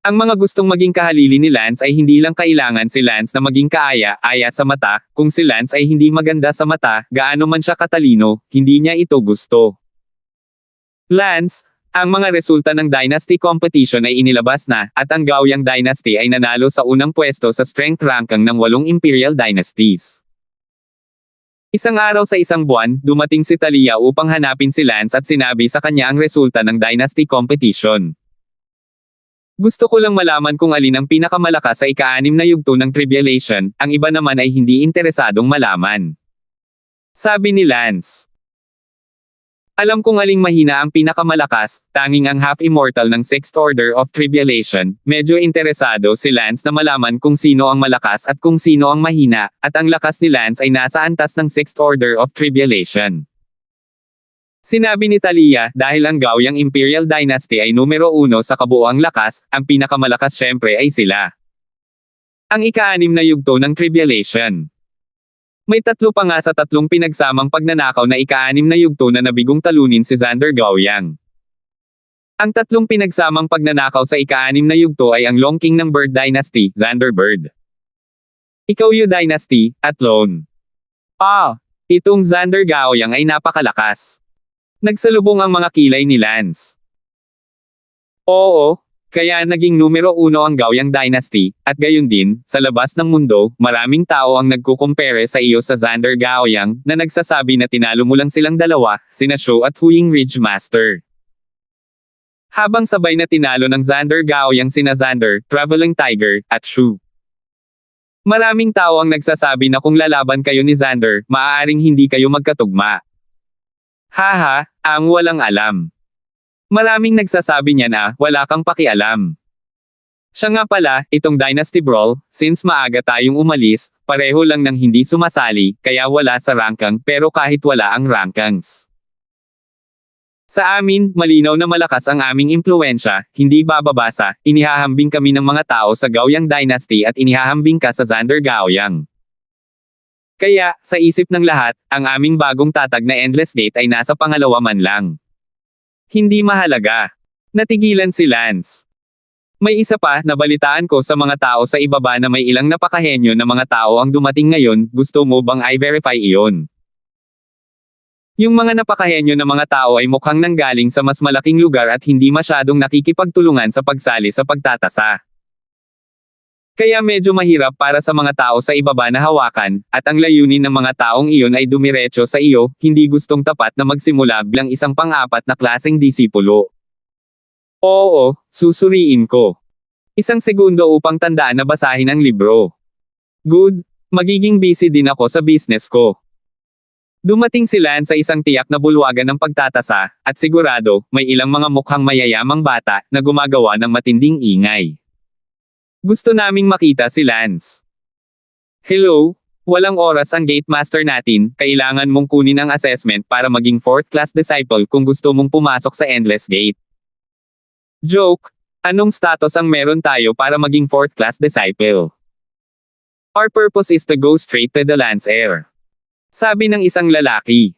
Ang mga gustong maging kahalili ni Lance ay hindi lang kailangan si Lance na maging kaaya-aya sa mata, kung si Lance ay hindi maganda sa mata, gaano man siya katalino, hindi niya ito gusto. Lance, ang mga resulta ng Dynasty competition ay inilabas na, at ang Gaoyang Dynasty ay nanalo sa unang pwesto sa strength ranking ng 8 Imperial Dynasties. Isang araw sa isang buwan, dumating si Talia upang hanapin si Lance at sinabi sa kanya ang resulta ng Dynasty competition. Gusto ko lang malaman kung alin ang pinakamalakas sa ika-6 na yugto ng Tribulation, ang iba naman ay hindi interesadong malaman. Sabi ni Lance. Alam kong aling mahina ang pinakamalakas, tanging ang half-immortal ng Sixth Order of Tribulation, medyo interesado si Lance na malaman kung sino ang malakas at kung sino ang mahina, at ang lakas ni Lance ay nasa antas ng Sixth Order of Tribulation. Sinabi ni Talia, dahil ang Gaoyang Imperial Dynasty ay numero 1 sa kabuoang lakas, ang pinakamalakas syempre ay sila. Ang ika-6 na yugto ng Tribulation. May 3 pa nga sa 3 pinagsamang pagnanakaw na ika-6 na yugto na nabigong talunin si Xander Gaoyang. Ang 3 pinagsamang pagnanakaw sa ika-6 na yugto ay ang Long King ng Bird Dynasty, Xander Bird. Ikauyo Dynasty, at Lone. Itong Xander Gaoyang ay napakalakas. Nagsalubong ang mga kilay ni Lance. Oo, kaya naging numero 1 ang Gaoyang Dynasty, at gayon din, sa labas ng mundo, maraming tao ang nagkukumpare sa iyo sa Xander Gaoyang, na nagsasabi na tinalo mo lang silang dalawa, sina Shu at Huying Ridge Master. Habang sabay na tinalo ng Xander Gaoyang sina Xander, Traveling Tiger, at Shu. Maraming tao ang nagsasabi na kung lalaban kayo ni Xander, maaaring hindi kayo magkatugma. Haha, ang walang alam. Maraming nagsasabi niya na, wala kang pakialam. Siya nga pala, itong Dynasty Brawl, since maaga tayong umalis, pareho lang ng hindi sumasali, kaya wala sa rankang, pero kahit wala ang rankings. Sa amin, malinaw na malakas ang aming impluwensya, hindi bababasa, inihahambing kami ng mga tao sa Gaoyang Dynasty at inihahambing ka sa Xander Gaoyang. Kaya, sa isip ng lahat, ang aming bagong tatag na Endless Gate ay nasa pangalawa man lang. Hindi mahalaga. Natigilan si Lance. May isa pa, nabalitaan ko sa mga tao sa ibaba na may ilang napakahenyo na mga tao ang dumating ngayon, gusto mo bang i-verify iyon? Yung mga napakahenyo na mga tao ay mukhang nanggaling sa mas malaking lugar at hindi masyadong nakikipagtulungan sa pagsali sa pagtatasa. Kaya medyo mahirap para sa mga tao sa ibaba na hawakan, at ang layunin ng mga taong iyon ay dumiretso sa iyo, hindi gustong tapat na magsimula bilang isang pang-apat na klaseng disipulo. Oo, susuriin ko. Isang segundo upang tandaan na basahin ang libro. Good, magiging busy din ako sa business ko. Dumating si Lance sa isang tiyak na bulwagan ng pagtatasa, at sigurado, may ilang mga mukhang mayayamang bata, na gumagawa ng matinding ingay. Gusto naming makita si Lance. Hello, walang oras ang gate master natin, kailangan mong kunin ang assessment para maging 4th class disciple kung gusto mong pumasok sa Endless Gate. Joke, anong status ang meron tayo para maging 4th class disciple? Our purpose is to go straight to the Lance Heir. Sabi ng isang lalaki.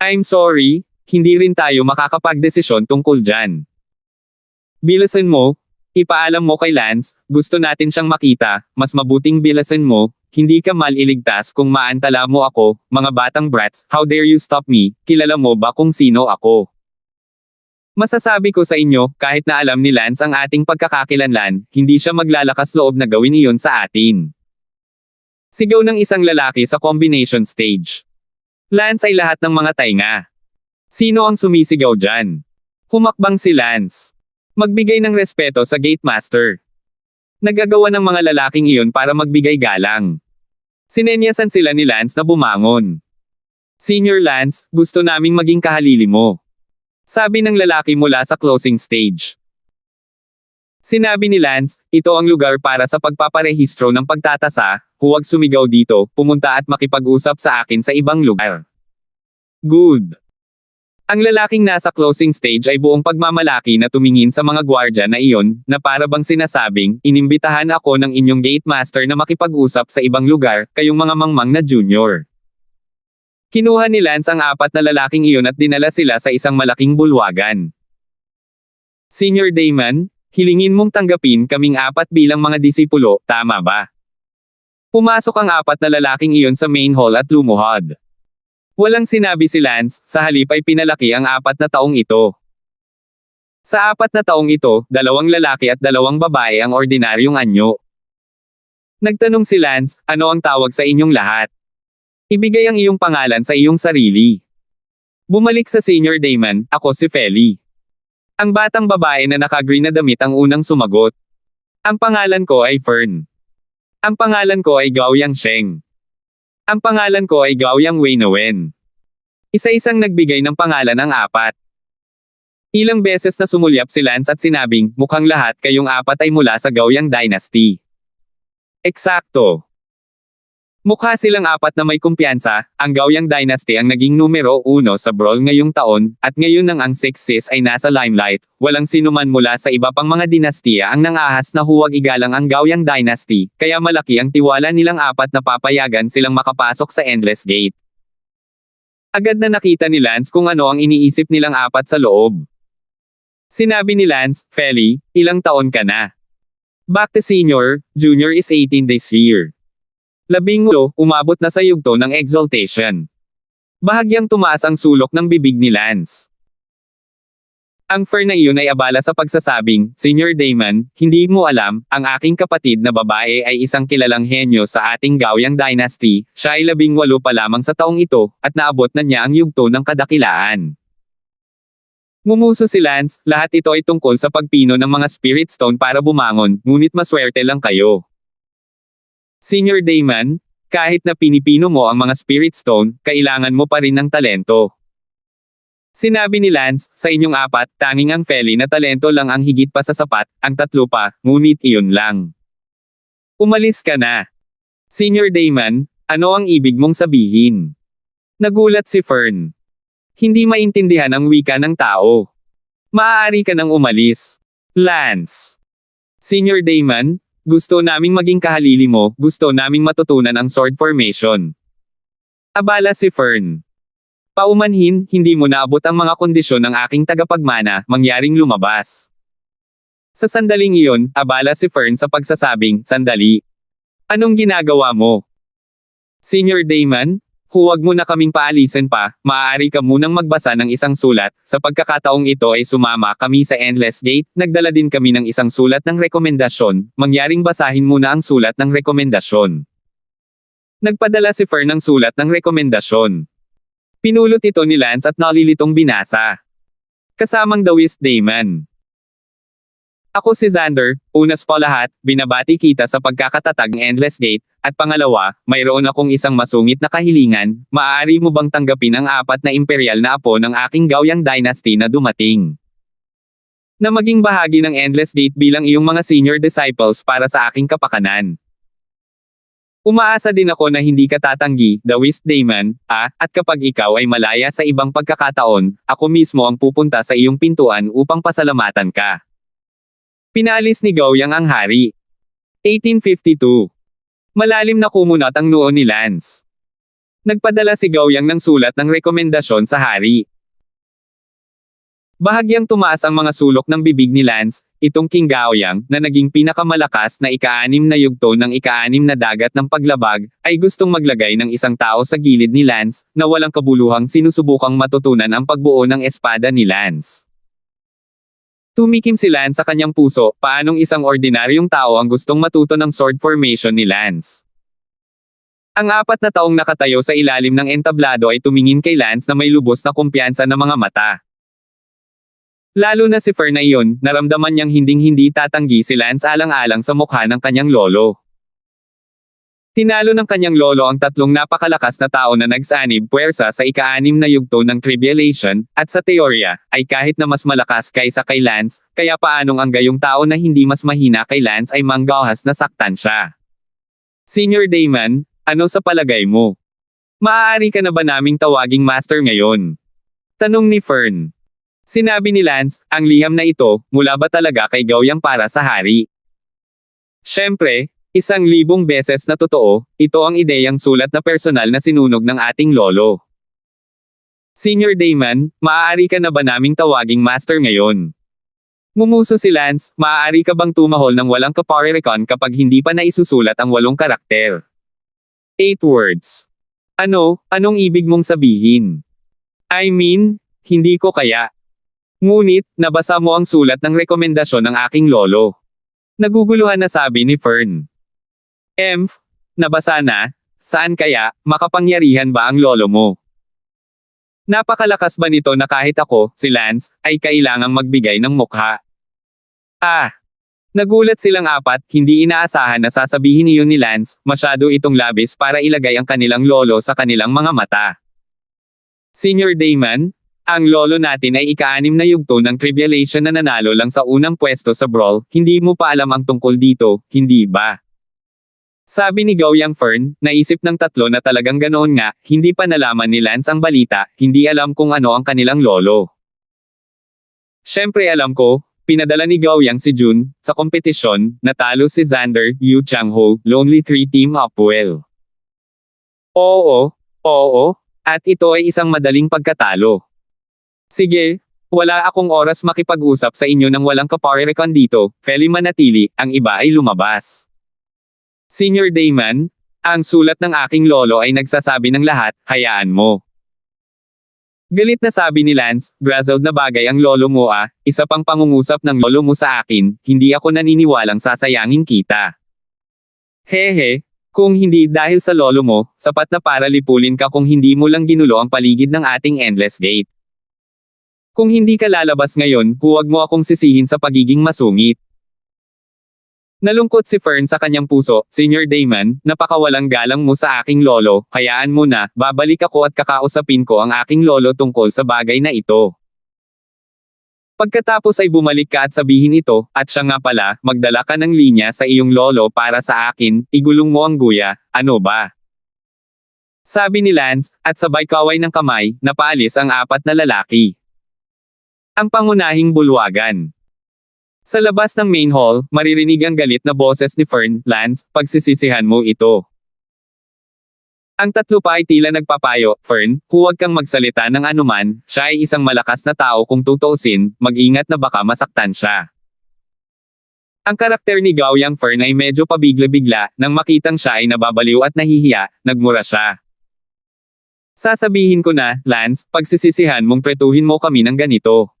I'm sorry, hindi rin tayo makakapagdesisyon tungkol dyan. Bilasan mo. Ipaalam mo kay Lance, gusto natin siyang makita, mas mabuting bilasan mo, hindi ka maliligtas kung maantala mo ako, mga batang brats, how dare you stop me, kilala mo ba kung sino ako? Masasabi ko sa inyo, kahit na alam ni Lance ang ating pagkakakilanlan, hindi siya maglalakas loob na gawin iyon sa atin. Sigaw ng isang lalaki sa combination stage. Lance ay lahat ng mga tainga. Sino ang sumisigaw dyan? Humakbang si Lance. Magbigay ng respeto sa Gate Master. Nagagawa ng mga lalaking iyon para magbigay galang. Sinenyasan sila ni Lance na bumangon. Senior Lance, gusto naming maging kahalili mo. Sabi ng lalaki mula sa closing stage. Sinabi ni Lance, ito ang lugar para sa pagpaparehistro ng pagtatasa, huwag sumigaw dito, pumunta at makipag-usap sa akin sa ibang lugar. Good. Ang lalaking nasa closing stage ay buong pagmamalaki na tumingin sa mga gwardya na iyon, na para bang sinasabing, inimbitahan ako ng inyong gate master na makipag-usap sa ibang lugar, kayong mga mangmang na junior. Kinuha ni Lance ang 4 na lalaking iyon at dinala sila sa isang malaking bulwagan. Senior Damon, hilingin mong tanggapin kaming apat bilang mga disipulo, tama ba? Pumasok ang apat na lalaking iyon sa main hall at lumuhod. Walang sinabi si Lance, sa halip ay pinalaki ang 4 na taong ito. Sa 4 na taong ito, 2 lalaki at 2 babae ang ordinaryong anyo. Nagtanong si Lance, ano ang tawag sa inyong lahat? Ibigay ang iyong pangalan sa iyong sarili. Bumalik sa Senior Damon, ako si Feli. Ang batang babae na naka-green na damit ang unang sumagot. Ang pangalan ko ay Fern. Ang pangalan ko ay Gaoyang Sheng. Ang pangalan ko ay Gaoyang Weinowen. Isa-isang nagbigay ng pangalan ang 4. Ilang beses na sumulyap si Lance at sinabing, mukhang lahat kayong 4 ay mula sa Gaoyang Dynasty. Eksakto. Mukha silang 4 na may kumpiyansa, ang Gaoyang Dynasty ang naging numero 1 sa brawl ngayong taon, at ngayon nang ang Sixes ay nasa limelight, walang sinuman mula sa iba pang mga dinastiya ang nangahas na huwag igalang ang Gaoyang Dynasty, kaya malaki ang tiwala nilang 4 na papayagan silang makapasok sa Endless Gate. Agad na nakita ni Lance kung ano ang iniisip nilang 4 sa loob. Sinabi ni Lance, Feli, ilang taon ka na? Back to senior, junior is 18 this year. 18, umabot na sa yugto ng exaltation. Bahagyang tumaas ang sulok ng bibig ni Lance. Ang Fern na iyon ay abala sa pagsasabing, Senior Damon, hindi mo alam, ang aking kapatid na babae ay isang kilalang henyo sa ating Gaoyang Dynasty, siya ay 18 pa lamang sa taong ito, at naabot na niya ang yugto ng kadakilaan. Ngumuso si Lance, lahat ito ay tungkol sa pagpino ng mga Spirit Stone para bumangon, ngunit maswerte lang kayo. Senior Damon, kahit na pinipino mo ang mga Spirit Stone, kailangan mo pa rin ng talento. Sinabi ni Lance, sa inyong 4, tanging ang Feli na talento lang ang higit pa sa sapat, ang 3 pa, ngunit iyon lang. Umalis ka na. Senior Damon, ano ang ibig mong sabihin? Nagulat si Fern. Hindi maintindihan ang wika ng tao. Maaari ka nang umalis. Lance. Senior Damon, gusto naming maging kahalili mo, gusto naming matutunan ang sword formation. Abala si Fern. Paumanhin, hindi mo naabot ang mga kondisyon ng aking tagapagmana, mangyaring lumabas. Sa sandaling iyon, abala si Fern sa pagsasabing, sandali. Anong ginagawa mo? Senior Damon, huwag mo na kaming paalisin pa, maaari ka munang magbasa ng isang sulat, sa pagkakataong ito ay sumama kami sa Endless Gate, nagdala din kami ng isang sulat ng rekomendasyon, mangyaring basahin muna ang sulat ng rekomendasyon. Nagpadala si Fern ng sulat ng rekomendasyon. Pinulot ito ni Lance at nalilitong binasa. Kasamang The Wisp Damon. Ako si Xander, unas pa lahat, binabati kita sa pagkakatatag ng Endless Gate, at pangalawa, mayroon akong isang masungit na kahilingan, maaari mo bang tanggapin ang 4 na imperial na apo ng aking Gaoyang Dynasty na dumating? Na maging bahagi ng Endless Gate bilang iyong mga senior disciples para sa aking kapakanan. Umaasa din ako na hindi ka tatanggi, The Wisp Damon, at kapag ikaw ay malaya sa ibang pagkakataon, ako mismo ang pupunta sa iyong pintuan upang pasalamatan ka. Pinalis ni Gaoyang ang hari. 1852. Malalim na kumunat ang noo ni Lance. Nagpadala si Gaoyang ng sulat ng rekomendasyon sa hari. Bahagyang tumaas ang mga sulok ng bibig ni Lance, itong King Gaoyang, na naging pinakamalakas na ika-6 na yugto ng ika-6 na dagat ng paglabag, ay gustong maglagay ng isang tao sa gilid ni Lance, na walang kabuluhang sinusubukang matutunan ang pagbuo ng espada ni Lance. Tumikim si Lance sa kanyang puso, paanong isang ordinaryong tao ang gustong matuto ng sword formation ni Lance. Ang 4 na taong nakatayo sa ilalim ng entablado ay tumingin kay Lance na may lubos na kumpiyansa na mga mata. Lalo na si Fern na iyon, naramdaman niyang hinding-hindi tatanggi si Lance alang-alang sa mukha ng kanyang lolo. Tinalo ng kanyang lolo ang 3 napakalakas na tao na nagsanib puwersa sa ika-6 na yugto ng Tribulation, at sa teorya, ay kahit na mas malakas kaysa kay Lance, kaya paanong ang gayong tao na hindi mas mahina kay Lance ay manggahas na saktan siya. Senior Damon, ano sa palagay mo? Maaari ka na ba naming tawaging master ngayon? Tanong ni Fern. Sinabi ni Lance, ang liham na ito, mula ba talaga kay Gaoyang para sa hari? Siyempre, 1,000 beses na totoo, ito ang ideyang sulat na personal na sinunog ng ating lolo. Senior Damon, maaari ka na ba naming tawaging master ngayon? Ngumuso si Lance, maaari ka bang tumahol ng walang kaparerekon kapag hindi pa naisusulat ang 8 karakter? 8 words. Ano, anong ibig mong sabihin? I mean, hindi ko kaya. Ngunit, nabasa mo ang sulat ng rekomendasyon ng aking lolo. Naguguluhan na sabi ni Fern. Nabasa na? Saan kaya, makapangyarihan ba ang lolo mo? Napakalakas ba nito na kahit ako, si Lance, ay kailangang magbigay ng mukha? Nagulat silang apat, hindi inaasahan na sasabihin iyon ni Lance, masyado itong labis para ilagay ang kanilang lolo sa kanilang mga mata. Senior Damon, ang lolo natin ay ika-6 na yugto ng Tribulation na nanalo lang sa unang pwesto sa Brawl, hindi mo pa alam ang tungkol dito, hindi ba? Sabi ni Goyang Fern, naisip ng tatlo na talagang ganoon nga, hindi pa nalaman ni Lance ang balita, hindi alam kung ano ang kanilang lolo. Siyempre alam ko, pinadala ni Goyang si Jun, sa kompetisyon, natalo si Xander, Yu Changho, Lonely 3 Team Up well. Oo, at ito ay isang madaling pagkatalo. Sige, wala akong oras makipag-usap sa inyo nang walang kaparerekon dito, Feli manatili, ang iba ay lumabas. Senior Damon, ang sulat ng aking lolo ay nagsasabi ng lahat, hayaan mo. Galit na sabi ni Lance, frazzled na bagay ang lolo mo isa pang pangungusap ng lolo mo sa akin, hindi ako naniniwalang sasayangin kita. Hehe, kung hindi dahil sa lolo mo, sapat na para lipulin ka kung hindi mo lang ginulo ang paligid ng ating endless gate. Kung hindi ka lalabas ngayon, huwag mo akong sisihin sa pagiging masungit. Nalungkot si Fern sa kanyang puso, Senior Damon, napakawalang galang mo sa aking lolo, hayaan mo na, babalik ako at kakausapin ko ang aking lolo tungkol sa bagay na ito. Pagkatapos ay bumalik ka at sabihin ito, at siya nga pala, magdala ka ng linya sa iyong lolo para sa akin, igulong mo ang guya, ano ba? Sabi ni Lance, at sabay kaway ng kamay, napaalis ang 4 na lalaki. Ang pangunahing bulwagan. Sa labas ng main hall, maririnig ang galit na boses ni Fern, Lance, pagsisisihan mo ito. Ang tatlo pa ay tila nagpapayo, Fern, huwag kang magsalita ng anuman, siya ay isang malakas na tao kung tutuusin, mag-ingat na baka masaktan siya. Ang karakter ni Goyang Fern ay medyo pabigla-bigla, nang makitang siya ay nababaliw at nahihiya, nagmura siya. Sasabihin ko na, Lance, pagsisisihan mong pretuhin mo kami ng ganito.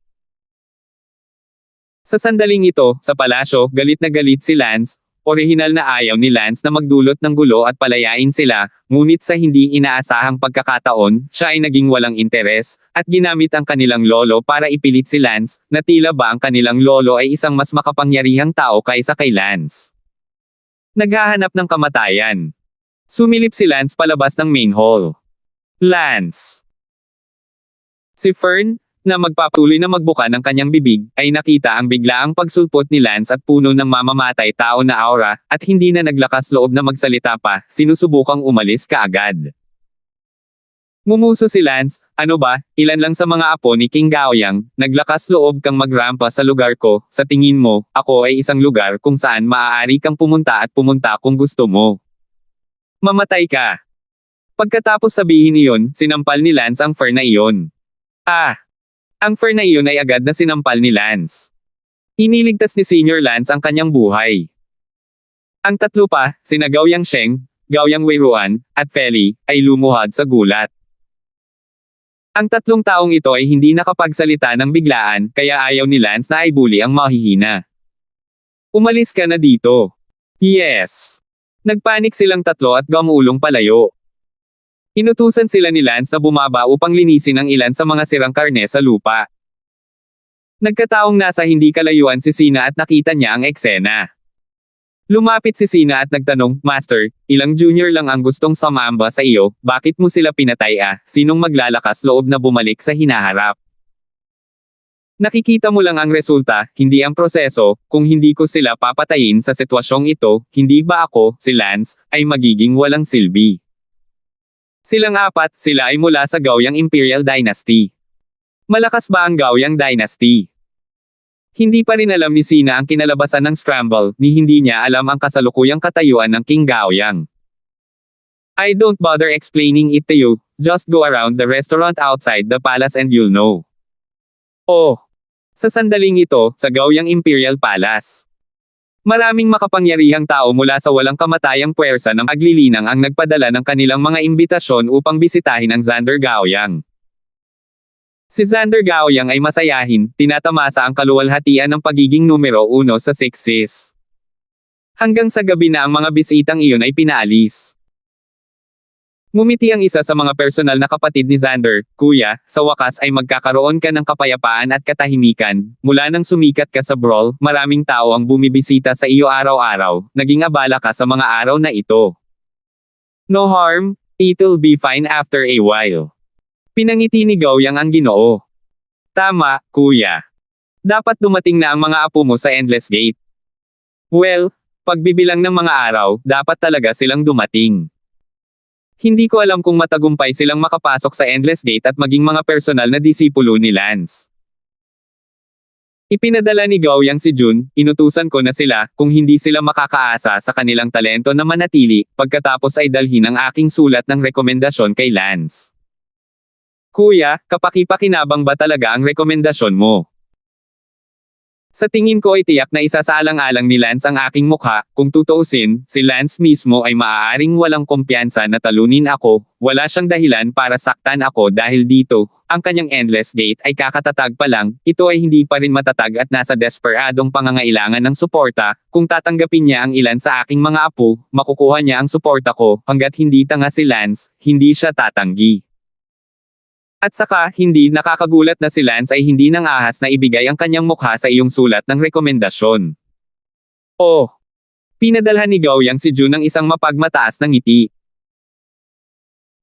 Sa sandaling ito, sa palasyo, galit na galit si Lance, orihinal na ayaw ni Lance na magdulot ng gulo at palayain sila, ngunit sa hindi inaasahang pagkakataon, siya ay naging walang interes, at ginamit ang kanilang lolo para ipilit si Lance, na tila ba ang kanilang lolo ay isang mas makapangyarihang tao kaysa kay Lance. Naghahanap ng kamatayan. Sumilip si Lance palabas ng main hall. Lance. Si Fern, na magpatuloy na magbuka ng kanyang bibig, ay nakita ang biglaang pagsulpot ni Lance at puno ng mamamatay tao na aura, at hindi na naglakas loob na magsalita pa, sinusubukang umalis kaagad. Ngumuso si Lance, ano ba, ilan lang sa mga apo ni King Gaoyang, naglakas loob kang magrampa sa lugar ko, sa tingin mo, ako ay isang lugar kung saan maaari kang pumunta at pumunta kung gusto mo. Mamatay ka. Pagkatapos sabihin iyon, sinampal ni Lance ang Fern na iyon. Ang Fern na iyon ay agad na sinampal ni Lance. Iniligtas ni Senior Lance ang kanyang buhay. Ang tatlo pa, sina Goyang Sheng, Goyang Weiruan, at Feli, ay lumuhad sa gulat. Ang tatlong taong ito ay hindi nakapagsalita ng biglaan, kaya ayaw ni Lance na ibuli ang mahihina. Umalis ka na dito. Yes. Nagpanik silang tatlo at gumulong palayo. Inutusan sila ni Lance na bumaba upang linisin ang ilan sa mga sirang karne sa lupa. Nagkataong nasa hindi kalayuan si Sina at nakita niya ang eksena. Lumapit si Sina at nagtanong, Master, ilang junior lang ang gustong sumamba sa iyo, bakit mo sila pinatay sinong maglalakas loob na bumalik sa hinaharap? Nakikita mo lang ang resulta, hindi ang proseso, kung hindi ko sila papatayin sa sitwasyong ito, hindi ba ako, si Lance, ay magiging walang silbi? Silang 4, sila ay mula sa Goyang Imperial Dynasty. Malakas ba ang Goyang Dynasty? Hindi pa rin alam ni Sina ang kinalabasan ng scramble, ni hindi niya alam ang kasalukuyang katayuan ng King Gaoyang. I don't bother explaining it to you, just go around the restaurant outside the palace and you'll know. Oh! Sa sandaling ito, sa Gaoyang Imperial Palace. Maraming makapangyarihang tao mula sa walang kamatayang puwersa ng paglilinang ang nagpadala ng kanilang mga imbitasyon upang bisitahin ang Xander Gaoyang. Si Xander Gaoyang ay masayahin, tinatamasa ang kaluwalhatian ng pagiging numero 1 sa Sixes. Hanggang sa gabi na ang mga bisitang iyon ay pinaalis. Ngumiti ang isa sa mga personal na kapatid ni Xander, "Kuya, sa wakas ay magkakaroon ka ng kapayapaan at katahimikan. Mula nang sumikat ka sa brawl, maraming tao ang bumibisita sa iyo araw-araw, naging abala ka sa mga araw na ito. No harm, it'll be fine after a while." Pinangiti ni Gaoyang ang Ginoo. "Tama, kuya. Dapat dumating na ang mga apo mo sa Endless Gate." "Well, pagbibilang ng mga araw, dapat talaga silang dumating. Hindi ko alam kung matagumpay silang makapasok sa Endless Gate at maging mga personal na disipulo ni Lance." Ipinadala ni Gaoyang si Jun, "Inutusan ko na sila, kung hindi sila makakaasa sa kanilang talento na manatili, pagkatapos ay dalhin ang aking sulat ng rekomendasyon kay Lance." "Kuya, kapaki-pakinabang ba talaga ang rekomendasyon mo?" "Sa tingin ko ay tiyak na isasaalang-alang ni Lance ang aking mukha. Kung tutuusin, si Lance mismo ay maaaring walang kumpiyansa na talunin ako. Wala siyang dahilan para saktan ako dahil dito, ang kanyang Endless Gate ay kakatatag pa lang, ito ay hindi pa rin matatag at nasa desperadong pangangailangan ng suporta. Kung tatanggapin niya ang ilan sa aking mga apo, makukuha niya ang suporta ko. Hanggat hindi tanga si Lance, hindi siya tatanggi. At saka, hindi nakakagulat na si Lance ay hindi nang ahas na ibigay ang kanyang mukha sa iyong sulat ng rekomendasyon." "Oh." Pinadalhan ni Gaoyang si Jun ng isang mapagmataas na ngiti.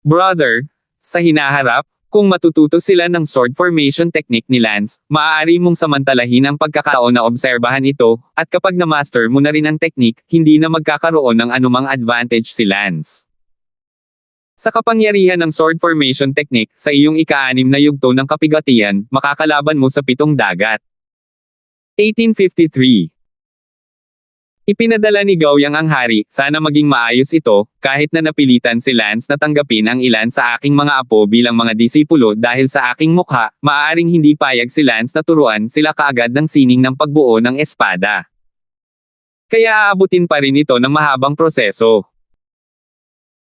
"Brother, sa hinaharap, kung matututo sila ng sword formation technique ni Lance, maaari mong samantalahin ang pagkakataon na obserbahan ito, at kapag na-master mo na rin ang technique, hindi na magkakaroon ng anumang advantage si Lance. Sa kapangyarihan ng sword formation technique, sa iyong ika-6 na yugto ng kapigatian, makakalaban mo sa 7 dagat." 1853. Ipinadala ni Gaoyang ang hari, "Sana maging maayos ito, kahit na napilitan si Lance na tanggapin ang ilan sa aking mga apo bilang mga disipulo dahil sa aking mukha, maaaring hindi payag si Lance na turuan sila kaagad ng sining ng pagbuo ng espada. Kaya aabutin pa rin ito ng mahabang proseso.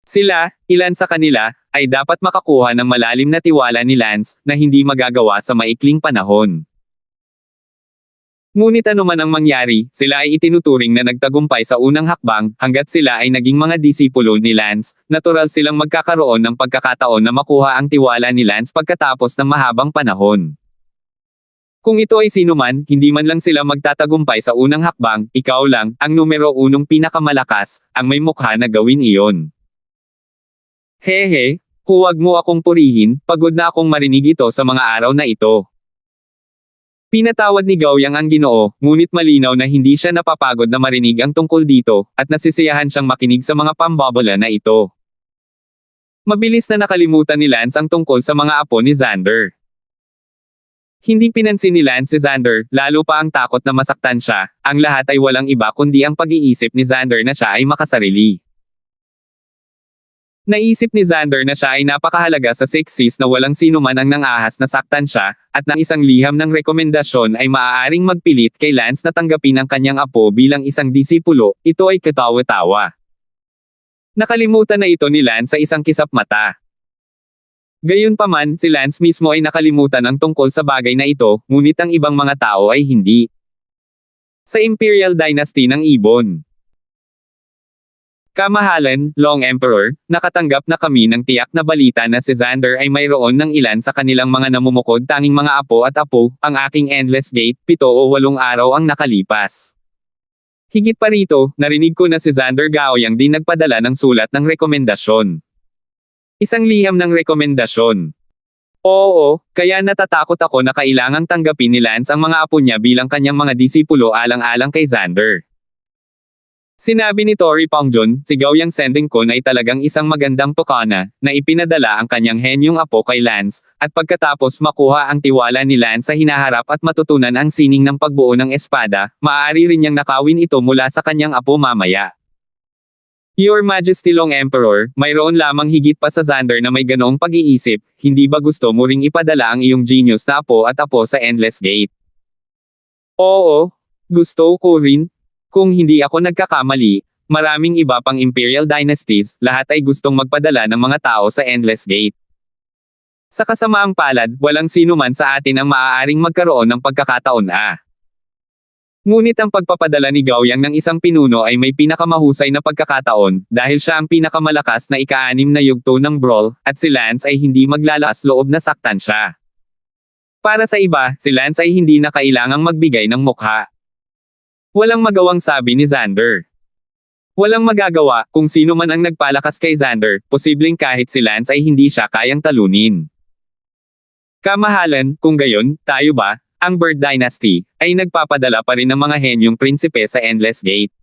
Sila, ilan sa kanila, ay dapat makakuha ng malalim na tiwala ni Lance, na hindi magagawa sa maikling panahon. Ngunit anuman ang mangyari, sila ay itinuturing na nagtagumpay sa unang hakbang, hanggat sila ay naging mga disipulo ni Lance, natural silang magkakaroon ng pagkakataon na makuha ang tiwala ni Lance pagkatapos ng mahabang panahon. Kung ito ay sinuman, hindi man lang sila magtatagumpay sa unang hakbang, ikaw lang, ang numero 1 pinakamalakas, ang may mukha na gawin iyon. Hehe, huwag mo akong purihin, pagod na akong marinig ito sa mga araw na ito." Pinatawad ni Gaoyang ang Ginoo, ngunit malinaw na hindi siya napapagod na marinig ang tungkol dito, at nasisiyahan siyang makinig sa mga pambobola na ito. Mabilis na nakalimutan ni Lance ang tungkol sa mga apo ni Xander. Hindi pinansin ni Lance si Xander, lalo pa ang takot na masaktan siya, ang lahat ay walang iba kundi ang pag-iisip ni Xander na siya ay makasarili. Naisip ni Xander na siya ay napakahalaga sa Sixes na walang sino man ang nang-ahas na saktan siya, at ng isang liham ng rekomendasyon ay maaaring magpilit kay Lance na tanggapin ang kanyang apo bilang isang disipulo, ito ay katawa-tawa. Nakalimutan na ito ni Lance sa isang kisap mata. Gayunpaman, si Lance mismo ay nakalimutan ang tungkol sa bagay na ito, ngunit ang ibang mga tao ay hindi. Sa Imperial Dynasty ng Ibon. Kamahalan, Long Emperor, nakatanggap na kami ng tiyak na balita na si Xander ay mayroon ng ilan sa kanilang mga namumukod tanging mga apo at apo, ang aking Endless Gate, 7 o 8 araw ang nakalipas. Higit pa rito, narinig ko na si Xander Gaoyang din nagpadala ng sulat ng rekomendasyon. Isang liham ng rekomendasyon. Oo, kaya natatakot ako na kailangang tanggapin ni Lance ang mga apo niya bilang kanyang mga disipulo alang-alang kay Xander. Sinabi ni Tori Pongjon, si Gaoyang sending kon ay talagang isang magandang tukana, na ipinadala ang kanyang henyong apo kay Lance, at pagkatapos makuha ang tiwala ni Lance sa hinaharap at matutunan ang sining ng pagbuo ng espada, maaari rin niyang nakawin ito mula sa kanyang apo mamaya. Your Majesty Long Emperor, mayroon lamang higit pa sa Xander na may ganoong pag-iisip, hindi ba gusto mo ring ipadala ang iyong genius na apo at apo sa Endless Gate? Oo, gusto ko rin. Kung hindi ako nagkakamali, maraming iba pang imperial dynasties, lahat ay gustong magpadala ng mga tao sa Endless Gate. Sa kasamaang palad, walang sino man sa atin ang maaaring magkaroon ng pagkakataon. Ngunit ang pagpapadala ni Gaoyang ng isang pinuno ay may pinakamahusay na pagkakataon, dahil siya ang pinakamalakas na ika-6 na yugto ng brawl, at si Lance ay hindi maglalakas loob na saktan siya. Para sa iba, si Lance ay hindi na kailangang magbigay ng mukha. Walang magawang sabi ni Xander. Walang magagawa, kung sino man ang nagpalakas kay Xander, posibleng kahit si Lance ay hindi siya kayang talunin. Kamahalan, kung gayon, tayo ba, ang Bird Dynasty, ay nagpapadala pa rin ng mga henyong prinsipe sa Endless Gate.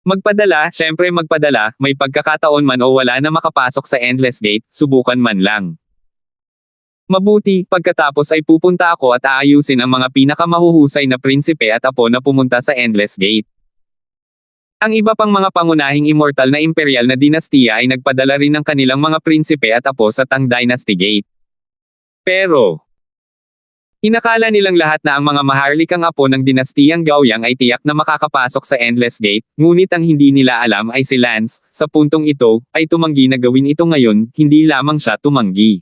Magpadala, syempre magpadala, may pagkakataon man o wala na makapasok sa Endless Gate, subukan man lang. Mabuti, pagkatapos ay pupunta ako at aayusin ang mga pinakamahuhusay na prinsipe at apo na pumunta sa Endless Gate. Ang iba pang mga pangunahing immortal na imperial na dinastiya ay nagpadala rin ng kanilang mga prinsipe at apo sa Tang Dynasty Gate. Pero, inakala nilang lahat na ang mga maharlikang apo ng dinastiyang Gaoyang ay tiyak na makakapasok sa Endless Gate, ngunit ang hindi nila alam ay si Lance, sa puntong ito, ay tumanggi na gawin ito ngayon, hindi lamang siya tumanggi.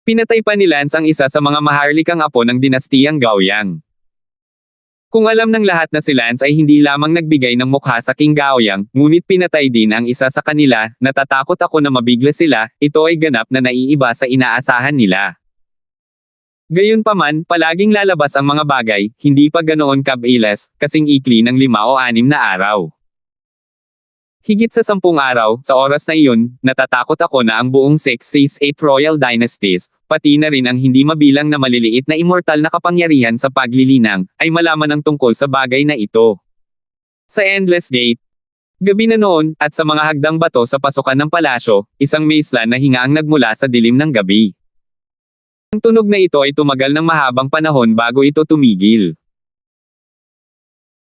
Pinatay pa ni Lance ang isa sa mga maharlikang apo ng dinastiyang Gaoyang. Kung alam ng lahat na si Lance ay hindi lamang nagbigay ng mukha sa King Gaoyang, ngunit pinatay din ang isa sa kanila, natatakot ako na mabigla sila, ito ay ganap na naiiba sa inaasahan nila. Gayunpaman, palaging lalabas ang mga bagay, hindi pa ganoon kabilis, kasing ikli ng 5 o 6 na araw. Higit sa 10 araw, sa oras na iyon, natatakot ako na ang buong 6-8 royal dynasties, pati na rin ang hindi mabilang na maliliit na immortal na kapangyarihan sa paglilinang, ay malaman ng tungkol sa bagay na ito. Sa Endless Gate, gabi na noon, at sa mga hagdang bato sa pasukan ng palasyo, isang maisla na hingaang nagmula sa dilim ng gabi. Ang tunog na ito ay tumagal ng mahabang panahon bago ito tumigil.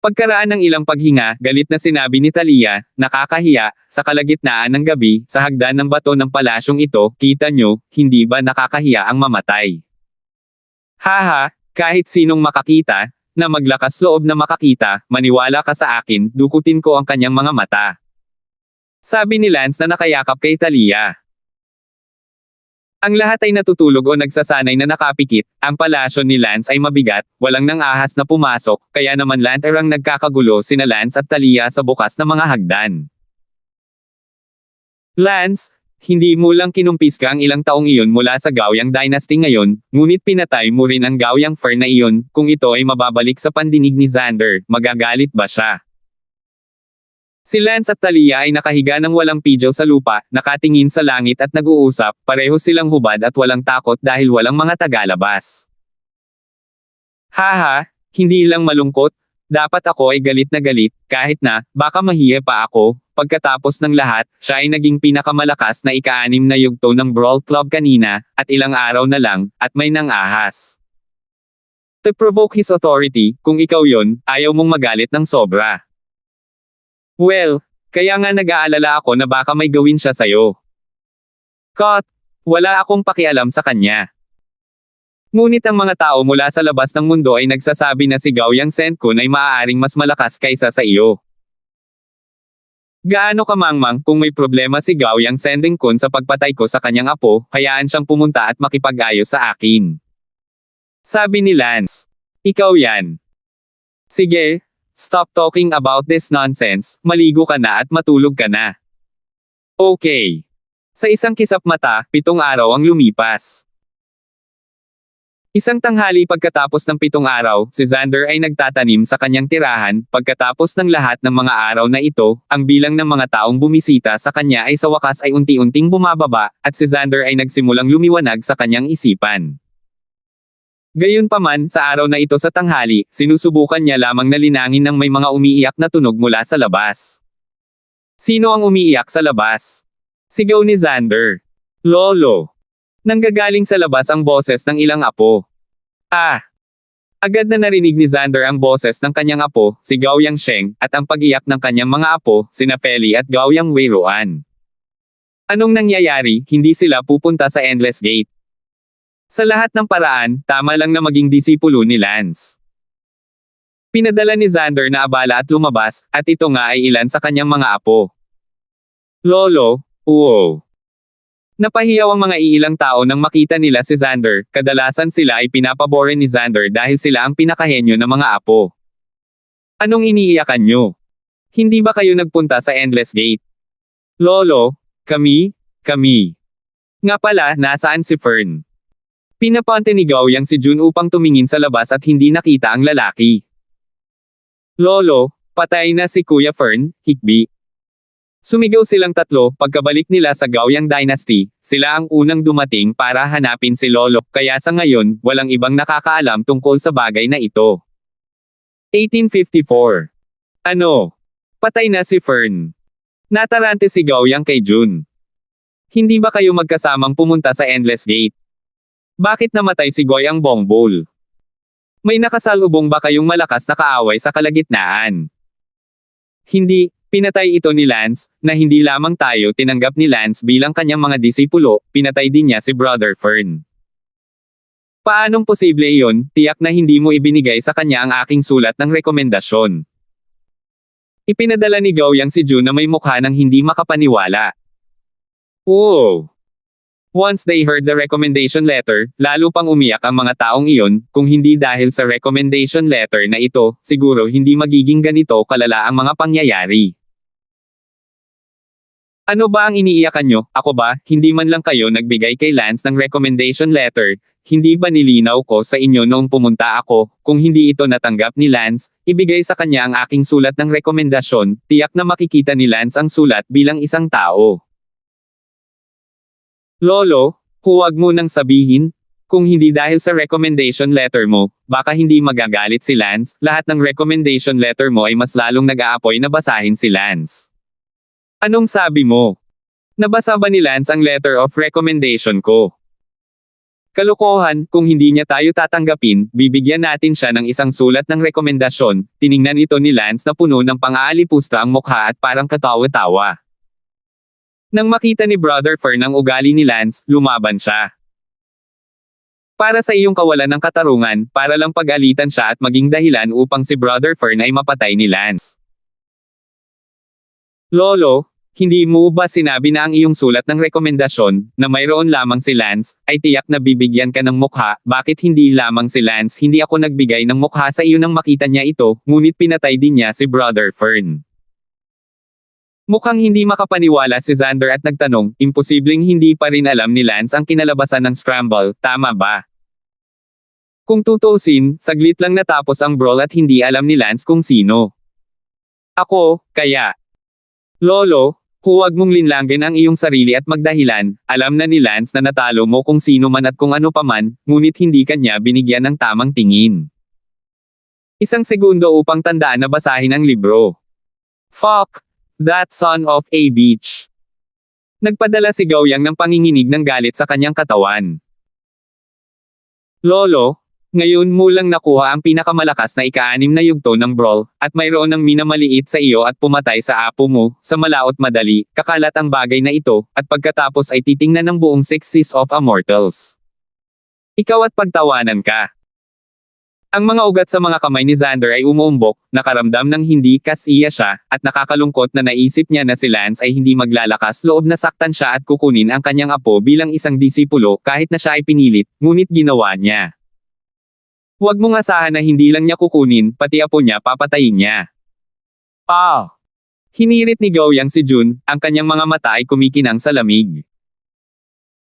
Pagkaraan ng ilang paghinga, galit na sinabi ni Talia, nakakahiya, sa kalagitnaan ng gabi, sa hagdan ng bato ng palasyong ito, kita nyo, hindi ba nakakahiya ang mamatay? Haha, kahit sinong makakita, na maglakas loob na makakita, maniwala ka sa akin, dukutin ko ang kanyang mga mata. Sabi ni Lance na nakayakap kay Talia. Ang lahat ay natutulog o nagsasanay na nakapikit, ang palasyo ni Lance ay mabigat, walang nang ahas na pumasok, kaya naman lanterang nagkakagulo sina Lance at Talia sa bukas na mga hagdan. Lance, hindi mo lang kinumpiska ang ilang taong iyon mula sa Gaoyang Dynasty ngayon, ngunit pinatay mo rin ang Gaoyang Fer na iyon, kung ito ay mababalik sa pandinig ni Xander, magagalit ba siya? Si Lance at Talia ay nakahiga ng walang pidyaw sa lupa, nakatingin sa langit at nag-uusap, pareho silang hubad at walang takot dahil walang mga tagalabas. Haha, hindi lang malungkot, dapat ako ay galit na galit, kahit na, baka mahiya pa ako, pagkatapos ng lahat, siya ay naging pinakamalakas na ika-6 na yugto ng Brawl Club kanina, at ilang araw na lang, at may nang-ahas. To provoke his authority, kung ikaw yon, ayaw mong magalit ng sobra. Well, kaya nga nag-aalala ako na baka may gawin siya sa'yo. Cut! Wala akong pakialam sa kanya. Ngunit ang mga tao mula sa labas ng mundo ay nagsasabi na si Gaoyang Senkun ay maaaring mas malakas kaysa sa iyo. Gaano ka mangmang kung may problema si Gaoyang Senkun sa pagpatay ko sa kanyang apo, hayaan siyang pumunta at makipag-ayos sa akin. Sabi ni Lance. Ikaw yan. Sige. Stop talking about this nonsense, maligo ka na at matulog ka na. Okay. Sa isang kisap mata, 7 araw ang lumipas. Isang tanghali pagkatapos ng 7 araw, si Xander ay nagtatanim sa kanyang tirahan, pagkatapos ng lahat ng mga araw na ito, ang bilang ng mga taong bumisita sa kanya ay sa wakas ay unti-unting bumababa, at si Xander ay nagsimulang lumiwanag sa kanyang isipan. Gayunpaman, sa araw na ito sa tanghali, sinusubukan niya lamang na linangin ng may mga umiiyak na tunog mula sa labas. Sino ang umiiyak sa labas? Sigaw ni Xander. Lolo. Nanggagaling sa labas ang boses ng ilang apo. Agad na narinig ni Xander ang boses ng kanyang apo, si Gaoyang Sheng, at ang pag-iyak ng kanyang mga apo, sina Feli at Gaoyang Weiruan. Anong nangyayari, hindi sila pupunta sa Endless Gate? Sa lahat ng paraan, tama lang na maging disipulo ni Lance. Pinadala ni Xander na abala at lumabas, at ito nga ay ilan sa kanyang mga apo. Lolo, uwo. Napahiyaw ang mga iilang tao nang makita nila si Xander, kadalasan sila ay pinapabore ni Xander dahil sila ang pinakahenyo ng mga apo. Anong iniiyakan nyo? Hindi ba kayo nagpunta sa Endless Gate? Lolo, kami. Nga pala, nasaan si Fern? Pinapante ni Gaoyang si Jun upang tumingin sa labas at hindi nakita ang lalaki. Lolo, patay na si Kuya Fern, hikbi. Sumigaw silang tatlo, pagkabalik nila sa Gaoyang Dynasty, sila ang unang dumating para hanapin si Lolo, kaya sa ngayon, walang ibang nakakaalam tungkol sa bagay na ito. 1854. Ano? Patay na si Fern. Natarante si Gaoyang kay Jun. Hindi ba kayo magkasamang pumunta sa Endless Gate? Bakit namatay si Goyang Bongbol? May nakasalubong ba kayong malakas na kaaway sa kalagitnaan? Hindi, pinatay ito ni Lance, na hindi lamang tayo tinanggap ni Lance bilang kanyang mga disipulo, pinatay din niya si Brother Fern. Paanong posible iyon? Tiyak na hindi mo ibinigay sa kanya ang aking sulat ng rekomendasyon. Ipinadala ni Gaoyang si Jun na may mukha ng hindi makapaniwala. Oo. Once they heard the recommendation letter, lalo pang umiyak ang mga taong iyon, kung hindi dahil sa recommendation letter na ito, siguro hindi magiging ganito kalala ang mga pangyayari. Ano ba ang iniiyakan nyo? Ako ba, hindi man lang kayo nagbigay kay Lance ng recommendation letter, hindi ba nilinaw ko sa inyo noong pumunta ako, kung hindi ito natanggap ni Lance, ibigay sa kanya ang aking sulat ng rekomendasyon, tiyak na makikita ni Lance ang sulat bilang isang tao. Lolo, huwag mo nang sabihin, kung hindi dahil sa recommendation letter mo, baka hindi magagalit si Lance, lahat ng recommendation letter mo ay mas lalong nag-aapoy na basahin si Lance. Anong sabi mo? Nabasa ba ni Lance ang letter of recommendation ko? Kalokohan, kung hindi niya tayo tatanggapin, bibigyan natin siya ng isang sulat ng rekomendasyon, tiningnan ito ni Lance na puno ng pang-aalipusta ang mukha at parang katawa-tawa. Nang makita ni Brother Fern ang ugali ni Lance, lumaban siya. Para sa iyong kawalan ng katarungan, para lang pag-alitan siya at maging dahilan upang si Brother Fern ay mapatay ni Lance. Lolo, hindi mo ba sinabi na ang iyong sulat ng rekomendasyon, na mayroon lamang si Lance, ay tiyak na bibigyan ka ng mukha, bakit hindi lamang si Lance? Hindi ako nagbigay ng mukha sa iyo nang makita niya ito, ngunit pinatay din niya si Brother Fern. Mukhang hindi makapaniwala si Xander at nagtanong, imposibleng hindi pa rin alam ni Lance ang kinalabasan ng scramble, tama ba? Kung tutuusin, saglit lang natapos ang brawl at hindi alam ni Lance kung sino. Ako, kaya. Lolo, huwag mong linlangin ang iyong sarili at magdahilan, alam na ni Lance na natalo mo kung sino man at kung ano paman, ngunit hindi kanya binigyan ng tamang tingin. Isang segundo upang tandaan na basahin ang libro. Fuck! That son of a bitch. Nagpadala si Gaoyang ng panginginig ng galit sa kanyang katawan. Lolo, ngayon mo lang nakuha ang pinakamalakas na ika-6 na yugto ng brawl, at mayroon ng minamaliit sa iyo at pumatay sa apo mo, sa malaot madali, kakalat ang bagay na ito, at pagkatapos ay titingnan ng buong 6 seas of immortals. Ikaw at pagtawanan ka. Ang mga ugat sa mga kamay ni Xander ay umuumbok, nakaramdam ng hindi kasiya siya, at nakakalungkot na naisip niya na si Lance ay hindi maglalakas loob na saktan siya at kukunin ang kanyang apo bilang isang disipulo kahit na siya ay pinilit, ngunit ginawa niya. Huwag mong asahan na hindi lang niya kukunin, pati apo niya papatayin niya. Hinirit ni Gaoyang si Jun, ang kanyang mga mata ay kumikinang sa lamig.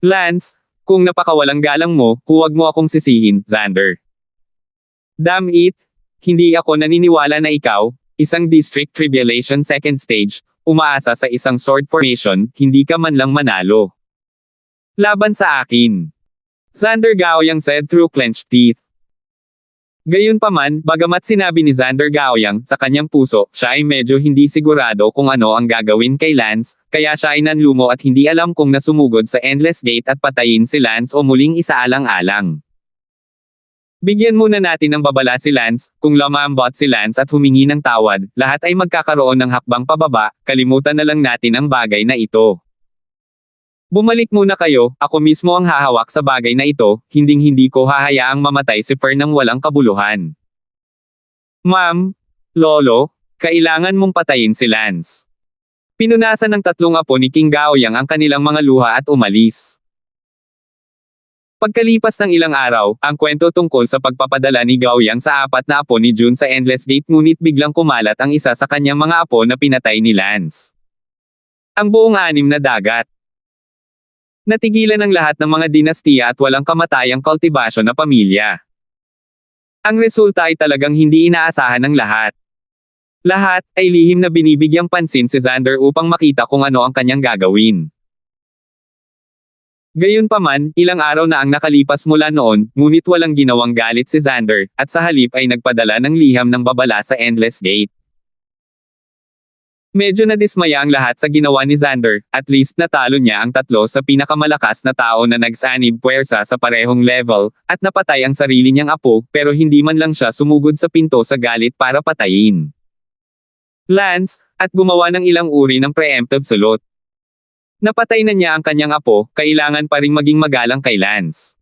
Lance, kung napakawalang galang mo, huwag mo akong sisihin, Xander. Damn it! Hindi ako naniniwala na ikaw, isang District Tribulation second stage, umaasa sa isang sword formation, hindi ka man lang manalo. Laban sa akin. Xander Gaoyang said through clenched teeth. Gayunpaman, bagamat sinabi ni Xander Gaoyang sa kanyang puso, siya ay medyo hindi sigurado kung ano ang gagawin kay Lance, kaya siya ay nanlumo at hindi alam kung nasumugod sa Endless Gate at patayin si Lance o muling isaalang-alang. Bigyan muna natin ng babala si Lance, kung lumambot si Lance at humingi ng tawad, lahat ay magkakaroon ng hakbang pababa, kalimutan na lang natin ang bagay na ito. Bumalik muna kayo, ako mismo ang hahawak sa bagay na ito, hinding-hindi ko hahayaang mamatay si Fern ng walang kabuluhan. Ma'am, Lolo, kailangan mong patayin si Lance. Pinunasan ng tatlong apo ni King Gaoyang ang kanilang mga luha at umalis. Pagkalipas ng ilang araw, ang kwento tungkol sa pagpapadala ni Gaoyang sa apat na apo ni Jun sa Endless Gate ngunit biglang kumalat ang isa sa kanyang mga apo na pinatay ni Lance. Ang buong anim na dagat. Natigilan ang lahat ng mga dinastiya at walang kamatayang kultibasyon na pamilya. Ang resulta ay talagang hindi inaasahan ng lahat. Lahat ay lihim na binibigyang pansin si Xander upang makita kung ano ang kanyang gagawin. Gayunpaman, ilang araw na ang nakalipas mula noon, ngunit walang ginawang galit si Xander, at sa halip ay nagpadala ng liham ng babala sa Endless Gate. Medyo nadismaya ang lahat sa ginawa ni Xander, at least natalo niya ang tatlo sa pinakamalakas na tao na nagsanib puwersa sa parehong level, at napatay ang sarili niyang apo, pero hindi man lang siya sumugod sa pinto sa galit para patayin Lance, at gumawa ng ilang uri ng preemptive salute. Napatay na niya ang kanyang apo, kailangan pa ring maging magalang kay Lance.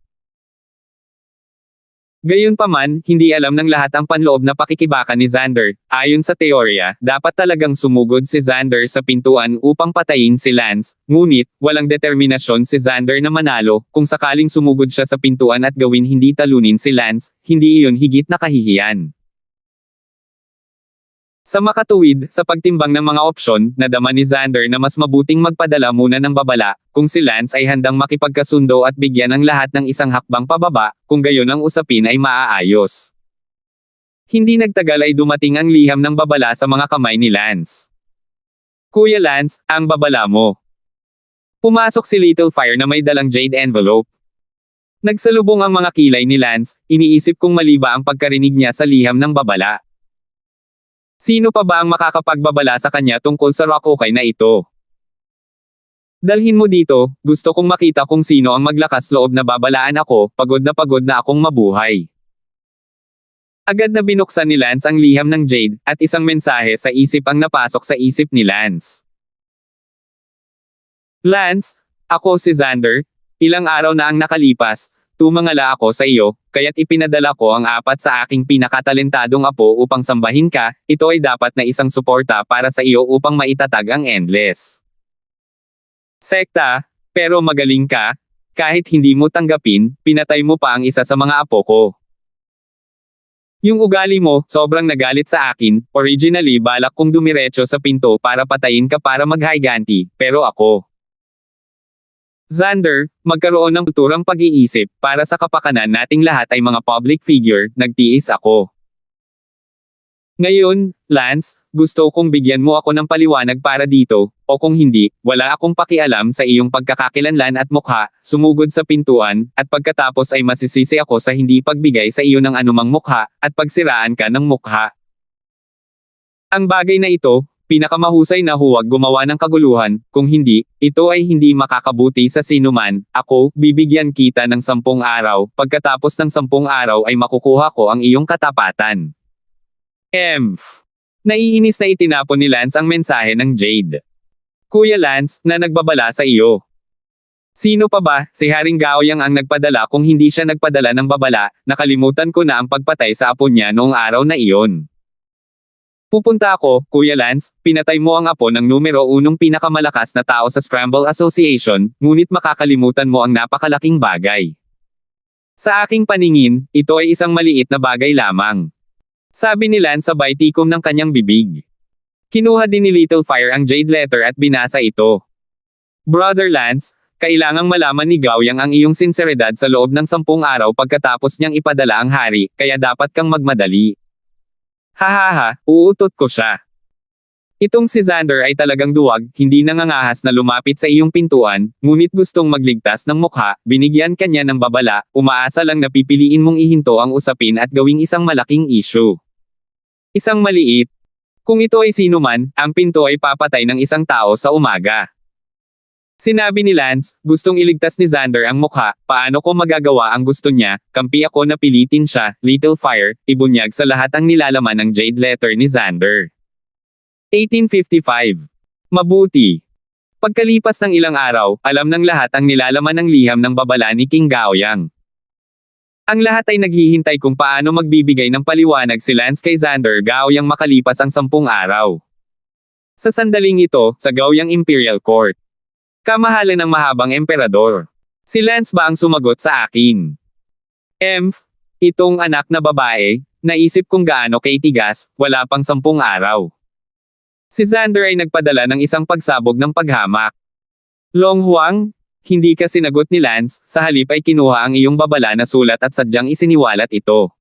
Gayunpaman, hindi alam ng lahat ang panloob na pakikibaka ni Xander. Ayon sa teorya, dapat talagang sumugod si Xander sa pintuan upang patayin si Lance, ngunit, walang determinasyon si Xander na manalo. Kung sakaling sumugod siya sa pintuan at gawin hindi talunin si Lance, hindi iyon higit na kahihiyan. Sa makatuwid, sa pagtimbang ng mga opsyon, nadama ni Xander na mas mabuting magpadala muna ng babala, kung si Lance ay handang makipagkasundo at bigyan ang lahat ng isang hakbang pababa, kung gayon ang usapin ay maaayos. Hindi nagtagal ay dumating ang liham ng babala sa mga kamay ni Lance. Kuya Lance, ang babala mo. Pumasok si Little Fire na may dalang jade envelope. Nagsalubong ang mga kilay ni Lance, iniisip kung mali ba ang pagkarinig niya sa liham ng babala. Sino pa ba ang makakapagbabala sa kanya tungkol sa Rock-Okay na ito? Dalhin mo dito, gusto kong makita kung sino ang maglakas loob na babalaan ako, pagod na akong mabuhay. Agad na binuksan ni Lance ang liham ng Jade, at isang mensahe sa isip ang napasok sa isip ni Lance. Lance, ako si Xander, ilang araw na ang nakalipas, tumangala ako sa iyo, kaya't ipinadala ko ang apat sa aking pinakatalentadong apo upang sambahin ka, ito ay dapat na isang suporta para sa iyo upang maitatag ang Endless Sekta, pero magaling ka, kahit hindi mo tanggapin, pinatay mo pa ang isa sa mga apo ko. Yung ugali mo, sobrang nagalit sa akin, originally balak kong dumiretso sa pinto para patayin ka para maghayganti, pero ako. Xander, magkaroon ng tuturang pag-iisip, para sa kapakanan nating lahat ay mga public figure, nagtiis ako. Ngayon, Lance, gusto kong bigyan mo ako ng paliwanag para dito, o kung hindi, wala akong pakialam sa iyong pagkakakilanlan at mukha, sumugod sa pintuan, at pagkatapos ay masisisi ako sa hindi pagbigay sa iyo ng anumang mukha, at pagsiraan ka ng mukha. Ang bagay na ito, pinakamahusay na huwag gumawa ng kaguluhan, kung hindi, ito ay hindi makakabuti sa sinuman, ako, bibigyan kita ng 10 araw, pagkatapos ng 10 araw ay makukuha ko ang iyong katapatan. Naiinis na itinapon ni Lance ang mensahe ng Jade. Kuya Lance, na nagbabala sa iyo. Sino pa ba, si Haring Gaoyang ang nagpadala kung hindi siya nagpadala ng babala, nakalimutan ko na ang pagpatay sa apo niya noong araw na iyon. Pupunta ako, Kuya Lance, pinatay mo ang apo ng numero 1 pinakamalakas na tao sa Scramble Association, ngunit makakalimutan mo ang napakalaking bagay. Sa aking paningin, ito ay isang maliit na bagay lamang. Sabi ni Lance sabay tikom ng kanyang bibig. Kinuha din ni Little Fire ang Jade Letter at binasa ito. Brother Lance, kailangang malaman ni Gaoyang ang iyong sinseridad sa loob ng 10 araw pagkatapos niyang ipadala ang hari, kaya dapat kang magmadali. Hahaha, uutot ko siya. Itong si Xander ay talagang duwag, hindi nangangahas na lumapit sa iyong pintuan, ngunit gustong magligtas ng mukha, binigyan kanya ng babala, umaasa lang na pipiliin mong ihinto ang usapin at gawing isang malaking issue. Isang maliit. Kung ito ay sino man, ang pinto ay papatay ng isang tao sa umaga. Sinabi ni Lance, gustong iligtas ni Xander ang mukha, paano ko magagawa ang gusto niya, kampi ako na pilitin siya, Little Fire, ibunyag sa lahat ang nilalaman ng Jade Letter ni Xander. 1855. Mabuti. Pagkalipas ng ilang araw, alam ng lahat ang nilalaman ng liham ng babala ni King Gaoyang. Ang lahat ay naghihintay kung paano magbibigay ng paliwanag si Lance kay Xander Gaoyang makalipas ang 10 araw. Sa sandaling ito, sa Gaoyang Imperial Court. Kamahalan ng mahabang emperador. Si Lance ba ang sumagot sa akin? Itong anak na babae, naisip kung gaano kay tigas, wala pang 10 araw. Si Xander ay nagpadala ng isang pagsabog ng paghamak. Long Huang, hindi ka sinagot ni Lance, sa halip ay kinuha ang iyong babala na sulat at sadyang isiniwalat ito.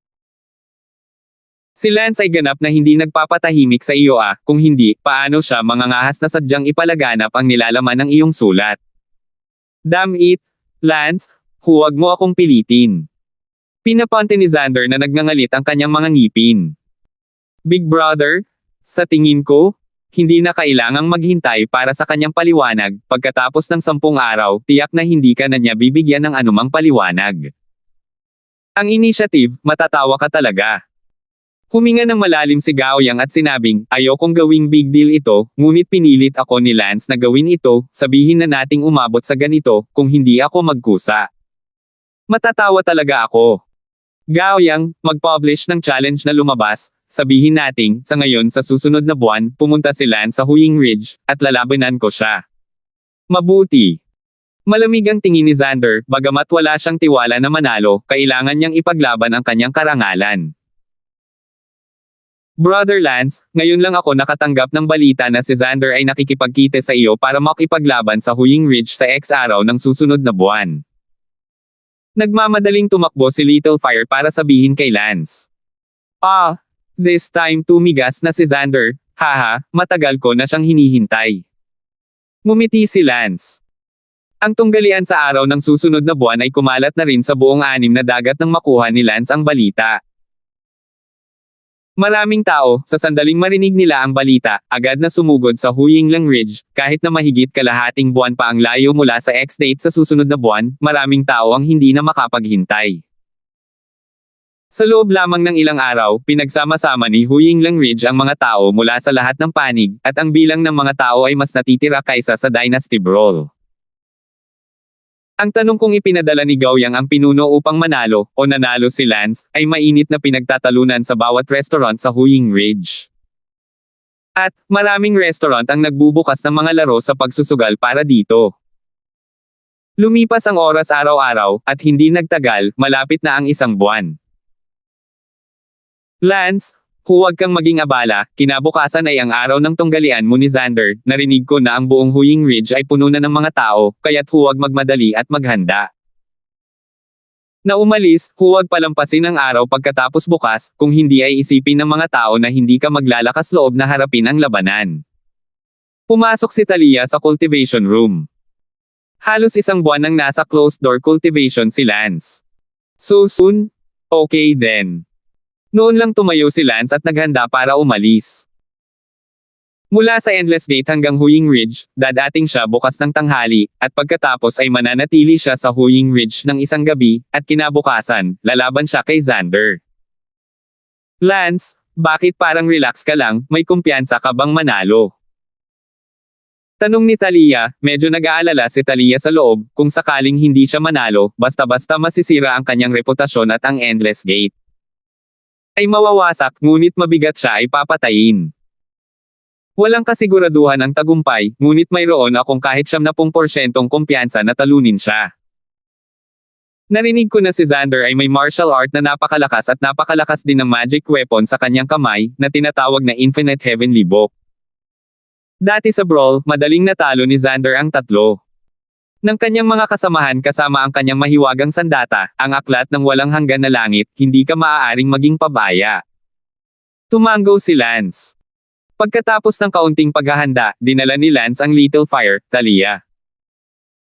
Si Lance ay ganap na hindi nagpapatahimik sa iyo kung hindi, paano siya mangangahas na sadyang ipalaganap ang nilalaman ng iyong sulat. Damn it, Lance, huwag mo akong pilitin. Pinapante ni Xander na nagngangalit ang kanyang mga ngipin. Big brother, sa tingin ko, hindi na kailangang maghintay para sa kanyang paliwanag, pagkatapos ng 10 araw, tiyak na hindi ka na niya bibigyan ng anumang paliwanag. Ang initiative, matatawa ka talaga. Huminga ng malalim si Gaoyang at sinabing, ayokong gawing big deal ito, ngunit pinilit ako ni Lance na gawin ito, sabihin na nating umabot sa ganito, kung hindi ako magkusa. Matatawa talaga ako. Gaoyang, mag-publish ng challenge na lumabas, sabihin nating, sa ngayon sa susunod na buwan, pumunta si Lance sa Huying Ridge, at lalabanan ko siya. Mabuti. Malamig ang tingin ni Xander, bagamat wala siyang tiwala na manalo, kailangan niyang ipaglaban ang kanyang karangalan. Brother Lance, ngayon lang ako nakatanggap ng balita na si Xander ay nakikipagkita sa iyo para makipaglaban sa Huying Ridge sa X araw ng susunod na buwan. Nagmamadaling tumakbo si Little Fire para sabihin kay Lance. This time tumigas na si Xander, haha, matagal ko na siyang hinihintay. Ngumiti si Lance. Ang tunggalian sa araw ng susunod na buwan ay kumalat na rin sa buong 6 na dagat nang makuha ni Lance ang balita. Maraming tao, sa sandaling marinig nila ang balita, agad na sumugod sa Huyinglang Ridge, kahit na mahigit kalahating buwan pa ang layo mula sa X-date sa susunod na buwan, maraming tao ang hindi na makapaghintay. Sa loob lamang ng ilang araw, pinagsama-sama ni Huyinglang Ridge ang mga tao mula sa lahat ng panig, at ang bilang ng mga tao ay mas natitira kaysa sa Dynasty Brawl. Ang tanong kung ipinadala ni Gaoyang ang pinuno upang manalo, o nanalo si Lance, ay mainit na pinagtatalunan sa bawat restaurant sa Huying Ridge. At, maraming restaurant ang nagbubukas ng mga laro sa pagsusugal para dito. Lumipas ang oras araw-araw, at hindi nagtagal, malapit na ang 1 buwan. Lance, huwag kang maging abala, kinabukasan ay ang araw ng tunggalian mo ni Xander, narinig ko na ang buong Huying Ridge ay puno na ng mga tao, kaya't huwag magmadali at maghanda. Na umalis, huwag palampasin ang araw pagkatapos bukas, kung hindi ay isipin ng mga tao na hindi ka maglalakas loob na harapin ang labanan. Pumasok si Talia sa cultivation room. Halos 1 buwan nang nasa closed-door cultivation si Lance. So soon? Okay then. Noon lang tumayo si Lance at naghanda para umalis. Mula sa Endless Gate hanggang Huying Ridge, dadating siya bukas ng tanghali, at pagkatapos ay mananatili siya sa Huying Ridge ng 1 gabi, at kinabukasan, lalaban siya kay Xander. Lance, bakit parang relax ka lang, may kumpiyansa ka bang manalo? Tanong ni Talia, medyo nag-aalala si Talia sa loob, kung sakaling hindi siya manalo, basta-basta masisira ang kanyang reputasyon at ang Endless Gate ay mawawasak, ngunit mabigat siya ay papatayin. Walang kasiguraduhan ang tagumpay, ngunit mayroon akong kahit 70% kumpiyansa na talunin siya. Narinig ko na si Xander ay may martial art na napakalakas at napakalakas din ng magic weapon sa kanyang kamay, na tinatawag na Infinite Heavenly Book. Dati sa Brawl, madaling natalo ni Xander ang 3 ng kanyang mga kasamahan kasama ang kanyang mahiwagang sandata, ang aklat ng walang hanggan na langit, hindi ka maaaring maging pabaya. Tumanggo si Lance. Pagkatapos ng kaunting paghahanda, dinala ni Lance ang Little Fire, Talia.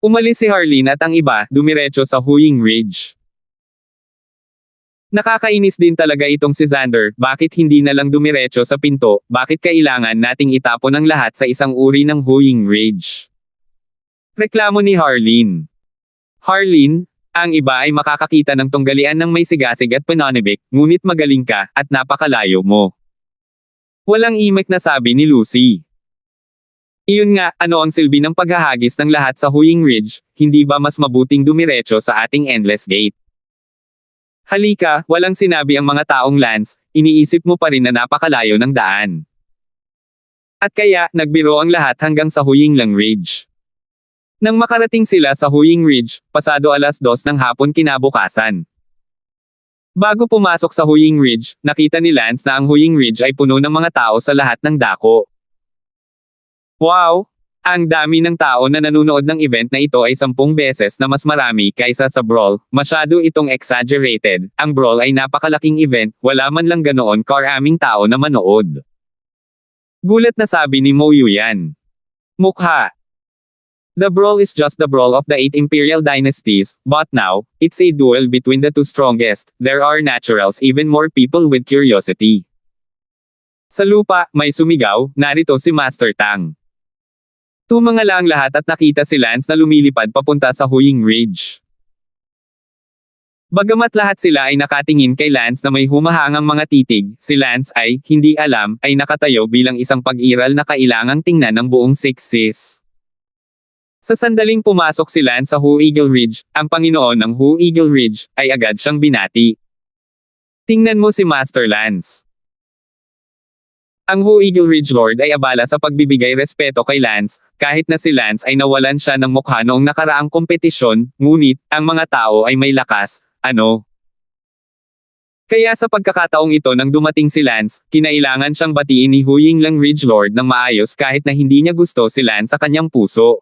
Umalis si Harleen at ang iba, dumiretso sa Huying Ridge. Nakakainis din talaga itong si Xander, bakit hindi na lang dumiretso sa pinto, bakit kailangan nating itapon ang lahat sa isang uri ng Huying Ridge? Reklamo ni Harleen. Harleen, ang iba ay makakakita ng tunggalian ng may sigasig at pananibik, ngunit magaling ka, at napakalayo mo. Walang imik na sabi ni Lucy. Iyon nga, ano ang silbi ng paghahagis ng lahat sa Huying Ridge, hindi ba mas mabuting dumiretso sa ating Endless Gate? Halika, walang sinabi ang mga taong Lance, iniisip mo pa rin na napakalayo ng daan. At kaya, nagbiro ang lahat hanggang sa Huyinglang Ridge. Nang makarating sila sa Huying Ridge, pasado 2:00 ng hapon kinabukasan. Bago pumasok sa Huying Ridge, nakita ni Lance na ang Huying Ridge ay puno ng mga tao sa lahat ng dako. Wow! Ang dami ng tao na nanunood ng event na ito ay 10 beses na mas marami kaysa sa Brawl, masyado itong exaggerated. Ang Brawl ay napakalaking event, wala man lang ganoon karaming tao na manood. Gulat na sabi ni Mo Yuyan. Mukha. The Brawl is just the Brawl of the 8 Imperial Dynasties, but now, it's a duel between the two strongest. There are naturals, even more people with curiosity. Sa lupa, may sumigaw, narito si Master Tang. Tumangala ang lahat at nakita si Lance na lumilipad papunta sa Huying Ridge. Bagamat lahat sila ay nakatingin kay Lance na may humahangang mga titig, si Lance ay, hindi alam, ay nakatayo bilang isang pag-iral na kailangang tingnan ng buong Sixes. Sa sandaling pumasok si Lance sa Hueagle Ridge, ang Panginoon ng Hueagle Ridge, ay agad siyang binati. Tingnan mo si Master Lance. Ang Hueagle Ridge Lord ay abala sa pagbibigay respeto kay Lance, kahit na si Lance ay nawalan siya ng mukha noong nakaraang kompetisyon, ngunit, ang mga tao ay may lakas, ano? Kaya sa pagkakataong ito nang dumating si Lance, kinailangan siyang batiin ni Huyinglang Ridge Lord ng maayos kahit na hindi niya gusto si Lance sa kanyang puso.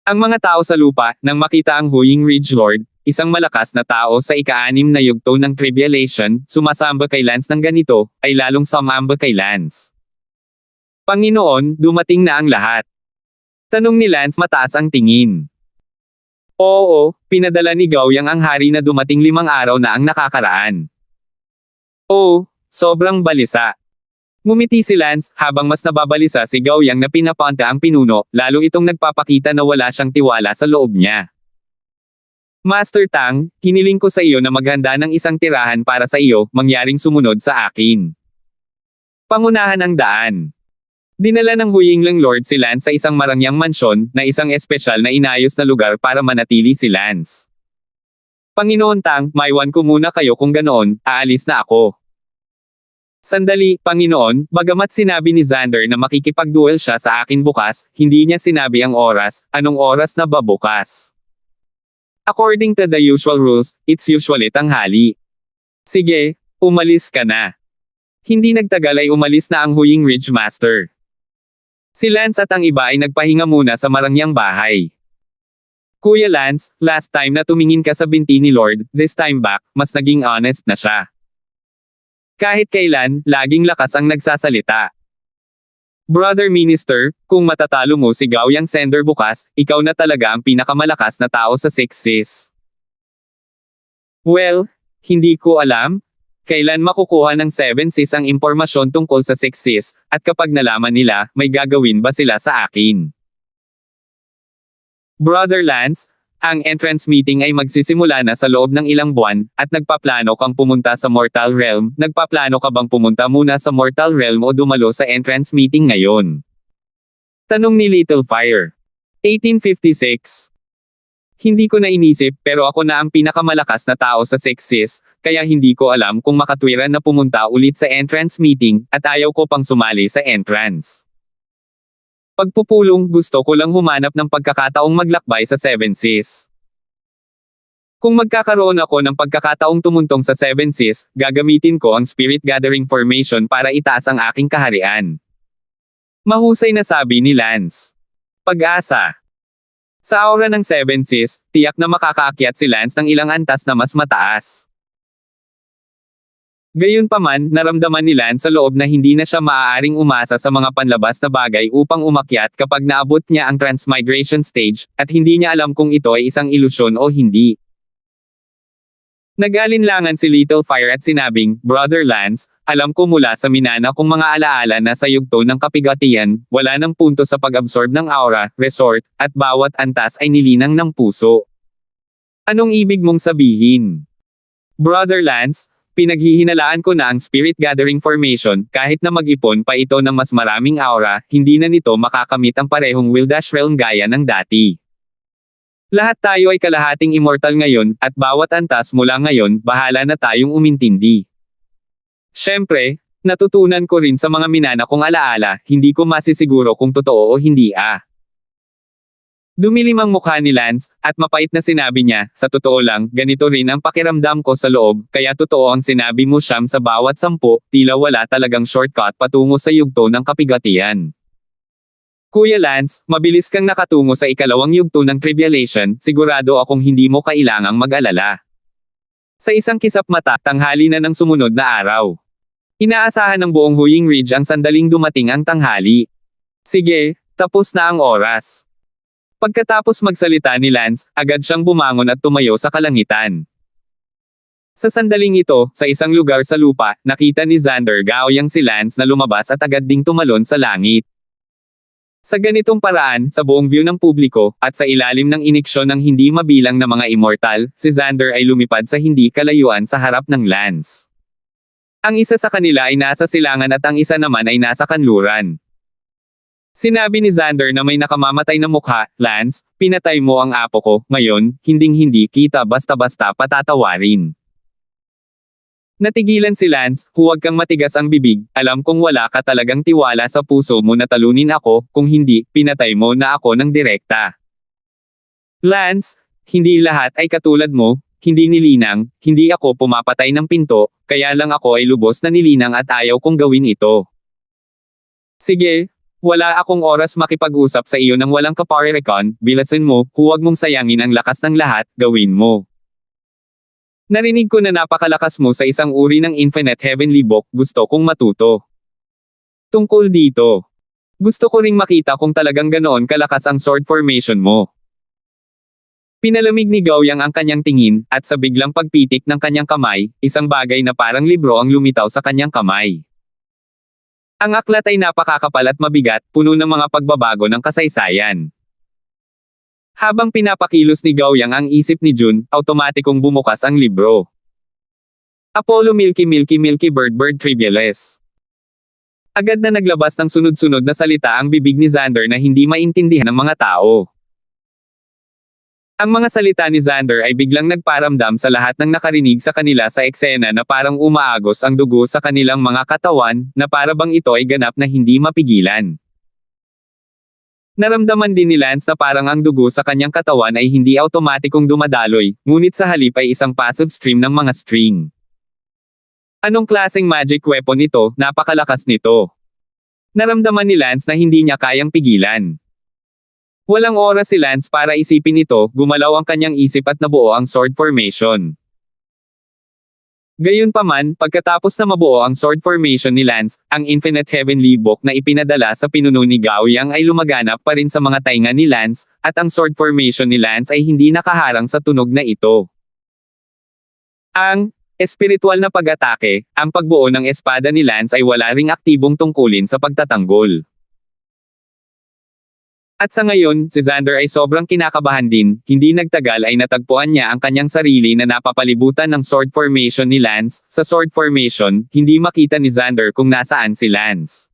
Ang mga tao sa lupa, nang makita ang Huying Ridge Lord, isang malakas na tao sa ika-6 na yugto ng Tribulation, sumasamba kay Lance ng ganito, ay lalong sumamba kay Lance. Panginoon, dumating na ang lahat. Tanong ni Lance mataas ang tingin. Oo, pinadala ni Gaoyang ang hari na dumating 5 araw na ang nakakaraan. Oo, sobrang balisa. Ngumiti si Lance, habang mas nababalisa si Gaoyang na pinapanta ang pinuno, lalo itong nagpapakita na wala siyang tiwala sa loob niya. Master Tang, hiniling ko sa iyo na maghanda ng isang tirahan para sa iyo, mangyaring sumunod sa akin. Pangunahan ang daan. Dinala ng Huyinglang Lord si Lance sa isang marangyang mansyon, na isang espesyal na inayos na lugar para manatili si Lance. Panginoon Tang, maiwan ko muna kayo kung ganoon, aalis na ako. Sandali, Panginoon, bagamat sinabi ni Xander na makikipagduel siya sa akin bukas, hindi niya sinabi ang oras, anong oras na ba bukas? According to the usual rules, it's usually tanghali. Sige, umalis ka na. Hindi nagtagal ay umalis na ang Huying Ridge Master. Si Lance at ang iba ay nagpahinga muna sa marangyang bahay. Kuya Lance, last time na tumingin ka sa binti ni Lord, this time back, mas naging honest na siya. Kahit kailan, laging lakas ang nagsasalita. Brother Minister, kung matatalo mo si Gaoyang Sender bukas, ikaw na talaga ang pinakamalakas na tao sa Sixes. Well, hindi ko alam. Kailan makukuha ng 7 Seas ang impormasyon tungkol sa Sixes, at kapag nalaman nila, may gagawin ba sila sa akin? Brother Lance, ang entrance meeting ay magsisimula na sa loob ng ilang buwan, at nagpaplano kang pumunta sa Mortal Realm. Nagpaplano ka bang pumunta muna sa Mortal Realm o dumalo sa entrance meeting ngayon? Tanong ni Little Fire. 1856. Hindi ko na inisip, pero ako na ang pinakamalakas na tao sa Sixes, kaya hindi ko alam kung makatwiran na pumunta ulit sa entrance meeting, at ayaw ko pang sumali sa entrance. Pagpupulong, gusto ko lang humanap ng pagkakataong maglakbay sa 7 Seas. Kung magkakaroon ako ng pagkakataong tumuntong sa 7 Seas, gagamitin ko ang Spirit Gathering Formation para itaas ang aking kaharian. Mahusay na sabi ni Lance. Pag-asa. Sa aura ng 7 Seas, tiyak na makakaakyat si Lance ng ilang antas na mas mataas. Gayunpaman, naramdaman ni Lance sa loob na hindi na siya maaaring umasa sa mga panlabas na bagay upang umakyat kapag naabot niya ang transmigration stage, at hindi niya alam kung ito ay isang ilusyon o hindi. Nag-alinlangan si Little Fire at sinabing, Brother Lance, alam ko mula sa minana kong mga alaala na sa yugto ng kapigatian, wala ng punto sa pag-absorb ng aura, resort, at bawat antas ay nilinang ng puso. Anong ibig mong sabihin? Brother Lance, pinaghihinalaan ko na ang Spirit Gathering Formation, kahit na mag-ipon pa ito ng mas maraming aura, hindi na nito makakamit ang parehong Wildash Realm gaya ng dati. Lahat tayo ay kalahating immortal ngayon, at bawat antas mula ngayon, bahala na tayong umintindi. Siyempre, natutunan ko rin sa mga minana kong alaala, hindi ko masisiguro kung totoo o hindi Dumilim ang mukha ni Lance, at mapait na sinabi niya, sa totoo lang, ganito rin ang pakiramdam ko sa loob, kaya totoo ang sinabi mo siyam sa bawat 10, tila wala talagang shortcut patungo sa yugto ng kapigatian. Kuya Lance, mabilis kang nakatungo sa ikalawang yugto ng Tribulation, sigurado akong hindi mo kailangang mag-alala. Sa isang kisap mata, tanghali na ng sumunod na araw. Inaasahan ng buong Huying Ridge ang sandaling dumating ang tanghali. Sige, tapos na ang oras. Pagkatapos magsalita ni Lance, agad siyang bumangon at tumayo sa kalangitan. Sa sandaling ito, sa isang lugar sa lupa, nakita ni Xander Gaoyang si Lance na lumabas at agad ding tumalon sa langit. Sa ganitong paraan, sa buong view ng publiko, at sa ilalim ng iniksyon ng hindi mabilang na mga immortal, si Xander ay lumipad sa hindi kalayuan sa harap ng Lance. Ang isa sa kanila ay nasa silangan at ang isa naman ay nasa kanluran. Sinabi ni Xander na may nakamamatay na mukha, Lance, pinatay mo ang apo ko, ngayon, hinding-hindi kita basta-basta patatawarin. Natigilan si Lance, huwag kang matigas ang bibig, alam kong wala ka talagang tiwala sa puso mo na talunin ako, kung hindi, pinatay mo na ako ng direkta. Lance, hindi lahat ay katulad mo, hindi nilinang, hindi ako pumapatay ng pinto, kaya lang ako ay lubos na nilinang at ayaw kong gawin ito. Sige. Wala akong oras makipag-usap sa iyo ng walang kaparerekon, bilasin mo, huwag mong sayangin ang lakas ng lahat, gawin mo. Narinig ko na napakalakas mo sa isang uri ng Infinite Heavenly Book, gusto kong matuto. Tungkol dito. Gusto ko ring makita kung talagang ganoon kalakas ang sword formation mo. Pinalamig ni Gaoyang ang kanyang tingin, at sa biglang pagpitik ng kanyang kamay, isang bagay na parang libro ang lumitaw sa kanyang kamay. Ang aklat ay napakakapal at mabigat, puno ng mga pagbabago ng kasaysayan. Habang pinapakilos ni Gaoyang ang isip ni Jun, automatikong bumukas ang libro. Apollo Milky Milky Milky Bird Bird Tribulus. Agad na naglabas ng sunod-sunod na salita ang bibig ni Xander na hindi maintindihan ng mga tao. Ang mga salita ni Xander ay biglang nagparamdam sa lahat ng nakarinig sa kanila sa eksena na parang umaagos ang dugo sa kanilang mga katawan, na para bang ito ay ganap na hindi mapigilan. Naramdaman din ni Lance na parang ang dugo sa kanyang katawan ay hindi automatikong dumadaloy, ngunit sa halip ay isang passive stream ng mga string. Anong klaseng magic weapon ito, napakalakas nito. Naramdaman ni Lance na hindi niya kayang pigilan. Walang oras si Lance para isipin ito, gumalaw ang kanyang isip at nabuo ang sword formation. Gayunpaman, pagkatapos na mabuo ang sword formation ni Lance, ang Infinite Heavenly Book na ipinadala sa pinuno ni Gaoyang ay lumaganap pa rin sa mga tainga ni Lance, at ang sword formation ni Lance ay hindi nakaharang sa tunog na ito. Ang espiritual na pag-atake, ang pagbuo ng espada ni Lance ay wala ring aktibong tungkulin sa pagtatanggol. At sa ngayon, si Xander ay sobrang kinakabahan din, hindi nagtagal ay natagpuan niya ang kanyang sarili na napapalibutan ng sword formation ni Lance. Sa sword formation, hindi makita ni Xander kung nasaan si Lance.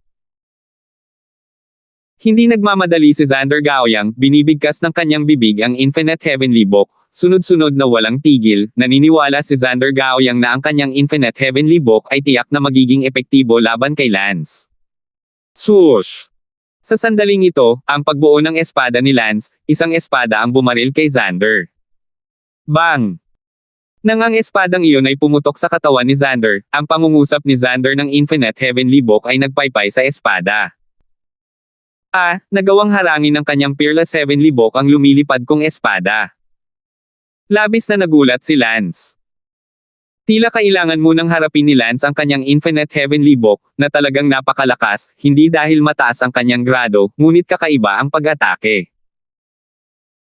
Hindi nagmamadali si Xander Gaoyang, binibigkas ng kanyang bibig ang Infinite Heavenly Book. Sunod-sunod na walang tigil, naniniwala si Xander Gaoyang na ang kanyang Infinite Heavenly Book ay tiyak na magiging epektibo laban kay Lance. Swoosh! Sa sandaling ito, ang pagbuo ng espada ni Lance, isang espada ang bumaril kay Xander. Bang! Nang ang espadang iyon ay pumutok sa katawan ni Xander, ang pangungusap ni Xander ng Infinite Heavenly Book ay nagpaypay sa espada. Nagawang harangin ng kanyang Peerless Heavenly Book ang lumilipad kong espada. Labis na nagulat si Lance. Tila kailangan munang harapin ni Lance ang kanyang Infinite Heavenly Book, na talagang napakalakas, hindi dahil mataas ang kanyang grado, ngunit kakaiba ang pag-atake.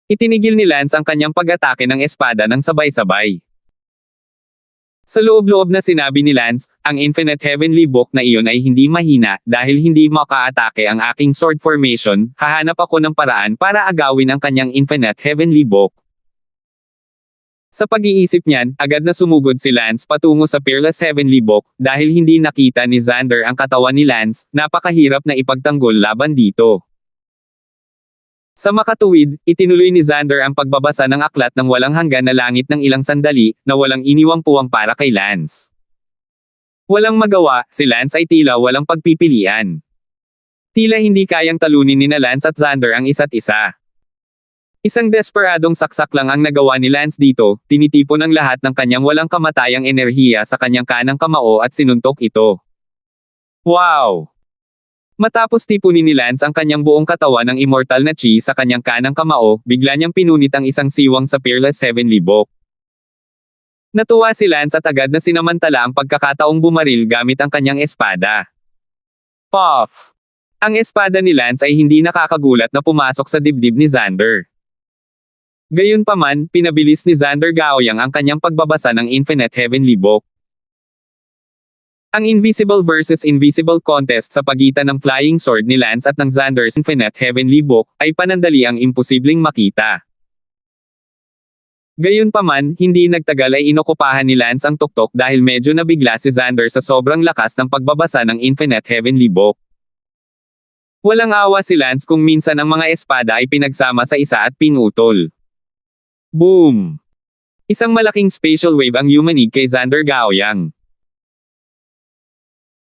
Itinigil ni Lance ang kanyang pag-atake ng espada ng sabay-sabay. Sa loob-loob na sinabi ni Lance, ang Infinite Heavenly Book na iyon ay hindi mahina, dahil hindi maka-atake ang aking sword formation, hahanap ako ng paraan para agawin ang kanyang Infinite Heavenly Book. Sa pag-iisip niyan, agad na sumugod si Lance patungo sa Peerless Heavenly Book, dahil hindi nakita ni Xander ang katawan ni Lance, napakahirap na ipagtanggol laban dito. Sa makatuwid, itinuloy ni Xander ang pagbabasa ng aklat ng walang hanggan na langit ng ilang sandali, na walang iniwang puwang para kay Lance. Walang magawa, si Lance ay tila walang pagpipilian. Tila hindi kayang talunin ni Lance at Xander ang isa't isa. Isang desperadong saksak lang ang nagawa ni Lance dito, tinitipon ang lahat ng kanyang walang kamatayang enerhiya sa kanyang kanang kamao at sinuntok ito. Wow! Matapos tipunin ni Lance ang kanyang buong katawan ng immortal na chi sa kanyang kanang kamao, bigla niyang pinunit ang isang siwang sa Peerless Heavenly Book. Natuwa si Lance at agad na sinamantala ang pagkakataong bumaril gamit ang kanyang espada. Puff! Ang espada ni Lance ay hindi nakakagulat na pumasok sa dibdib ni Xander. Gayunpaman, pinabilis ni Xander Gaoyang ang kanyang pagbabasa ng Infinite Heavenly Book. Ang Invisible versus Invisible contest sa pagitan ng Flying Sword ni Lance at ng Xander's Infinite Heavenly Book ay panandaliang imposibleng makita. Gayunpaman, hindi nagtagal ay inokupahan ni Lance ang tuktok dahil medyo nabigla si Xander sa sobrang lakas ng pagbabasa ng Infinite Heavenly Book. Walang awa si Lance kung minsan ang mga espada ay pinagsama sa isa at pinutol. Boom! Isang malaking spatial wave ang yumanig kay Xander Gaoyang.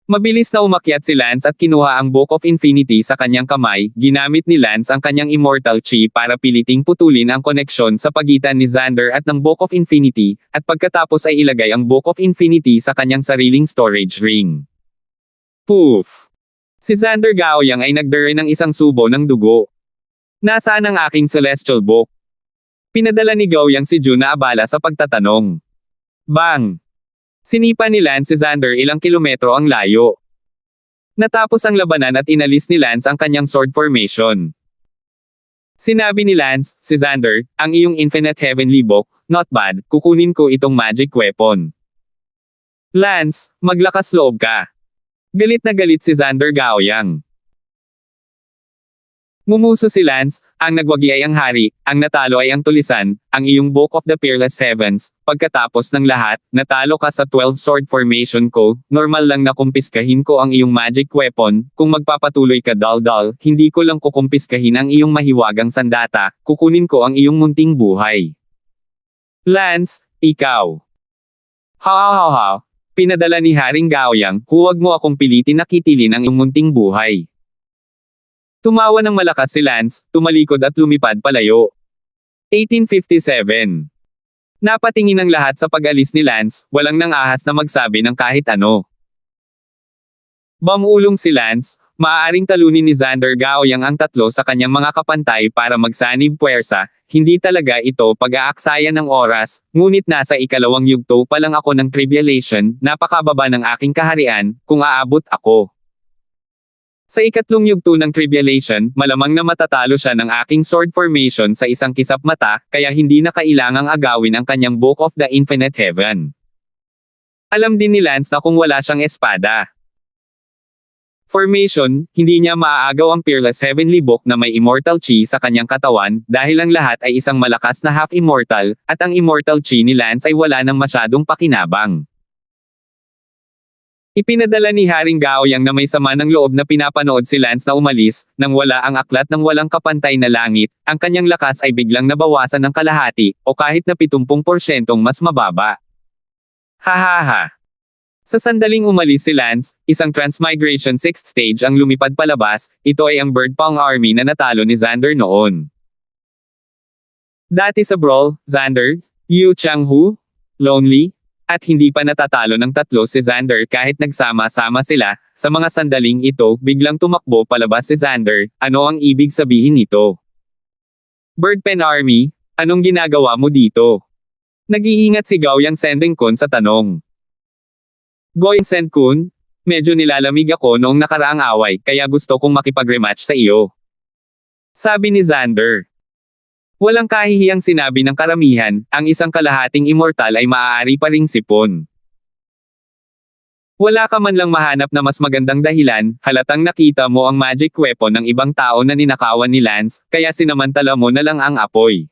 Mabilis na umakyat si Lance at kinuha ang Book of Infinity sa kanyang kamay, ginamit ni Lance ang kanyang Immortal Chi para piliting putulin ang koneksyon sa pagitan ni Xander at ng Book of Infinity, at pagkatapos ay ilagay ang Book of Infinity sa kanyang sariling storage ring. Poof! Si Xander Gaoyang ay nagdere ng isang subo ng dugo. Nasaan ang aking Celestial Book? Pinadala ni Gaoyang si Jun na abala sa pagtatanong. Bang! Sinipa ni Lance si Xander ilang kilometro ang layo. Natapos ang labanan at inalis ni Lance ang kanyang sword formation. Sinabi ni Lance, si Xander, ang iyong Infinite Heavenly Book, not bad, kukunin ko itong magic weapon. Lance, maglakas loob ka. Galit na galit si Xander Gaoyang. Ngumuso si Lance, ang nagwagi ay ang hari, ang natalo ay ang tulisan, ang iyong Book of the Peerless Heavens. Pagkatapos ng lahat, natalo ka sa 12 sword formation ko, normal lang na kumpiskahin ko ang iyong magic weapon, kung magpapatuloy ka dal-dal, hindi ko lang kukumpiskahin ang iyong mahiwagang sandata, kukunin ko ang iyong munting buhay. Lance, ikaw. Ha, pinadala ni Haring Gaoyang, huwag mo akong pilitin na kitilin ang iyong munting buhay. Tumawa ng malakas si Lance, tumalikod at lumipad palayo. 1857. Napatingin ang lahat sa pag-alis ni Lance, walang nang ahas na magsabi ng kahit ano. Bamulong si Lance, maaaring talunin ni Xander Gaoyang ang tatlo sa kanyang mga kapantay para magsanib puwersa, hindi talaga ito pag-aaksayan ng oras, ngunit nasa ikalawang yugto pa lang ako ng tribulation, napakababa ng aking kaharian, kung aabot ako. Sa ikatlong yugto ng tribulation, malamang na matatalo siya ng aking sword formation sa isang kisap mata, kaya hindi na kailangang agawin ang kanyang Book of the Infinite Heaven. Alam din ni Lance na kung wala siyang espada formation, hindi niya maaagaw ang Peerless Heavenly Book na may Immortal Chi sa kanyang katawan, dahil ang lahat ay isang malakas na half-immortal, at ang Immortal Chi ni Lance ay wala nang masyadong pakinabang. Ipinadala ni Haring Gaoyang na may sama ng loob na pinapanood si Lance na umalis, nang wala ang aklat ng walang kapantay na langit, ang kanyang lakas ay biglang nabawasan ng kalahati, o kahit na 70% mas mababa. Hahaha. Sa sandaling umalis si Lance, isang Transmigration 6th stage ang lumipad palabas, ito ay ang Birdpong Army na natalo ni Xander noon. Dati sa brawl, Xander, Yu Changhu, Lonely, at hindi pa natatalo ng tatlo si Xander kahit nagsama-sama sila, sa mga sandaling ito, biglang tumakbo palabas si Xander, ano ang ibig sabihin nito? Birdpen Army, anong ginagawa mo dito? Nag-iingat si Gaoyang Sending-kun sa tanong. Goyang Sen-kun, medyo nilalamig ako noong nakaraang away, kaya gusto kong makipag-rematch sa iyo. Sabi ni Xander. Walang kahihiyang sinabi ng karamihan, ang isang kalahating immortal ay maaari pa ring sipon. Wala ka man lang mahanap na mas magandang dahilan, halatang nakita mo ang magic weapon ng ibang tao na ninakawan ni Lance, kaya sinamantala mo na lang ang apoy.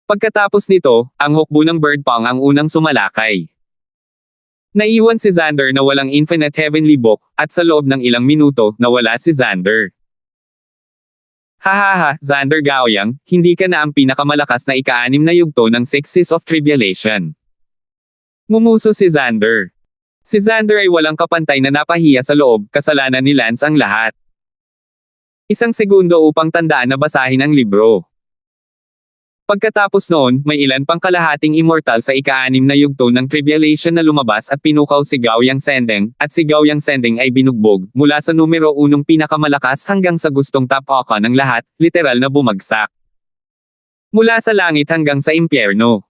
Pagkatapos nito, ang hukbo ng Birdpong ang unang sumalakay. Naiwan si Xander na walang Infinite Heavenly Book, at sa loob ng ilang minuto, nawala si Xander. Hahaha, Xander Gaoyang, hindi ka na ang pinakamalakas na ika-6 na yugto ng Six Seas of Tribulation. Ngumuso si Xander. Si Xander ay walang kapantay na napahiya sa loob, kasalanan ni Lance ang lahat. Isang segundo upang tandaan na basahin ang libro. Pagkatapos noon, may ilan pang kalahating immortal sa ika-6 na yugto ng Tribulation na lumabas at pinukaw si Gaoyang Sendeng, at si Gaoyang Sendeng ay binugbog, mula sa numero 1 pinakamalakas hanggang sa gustong top aka ng lahat, literal na bumagsak. Mula sa langit hanggang sa impyerno.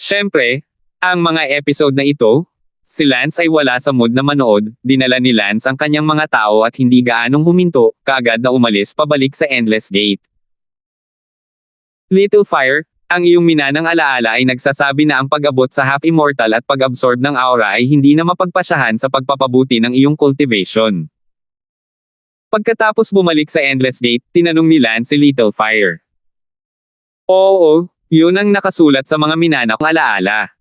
Siyempre, ang mga episode na ito, si Lance ay wala sa mood na manood, dinala ni Lance ang kanyang mga tao at hindi gaanong huminto, kaagad na umalis pabalik sa Endless Gate. Little Fire, ang iyong minanang alaala ay nagsasabi na ang pag-abot sa half-immortal at pag-absorb ng aura ay hindi na mapagpasyahan sa pagpapabuti ng iyong cultivation. Pagkatapos bumalik sa Endless Gate, tinanong ni Lance si Little Fire. Oo, yun ang nakasulat sa mga minanang alaala.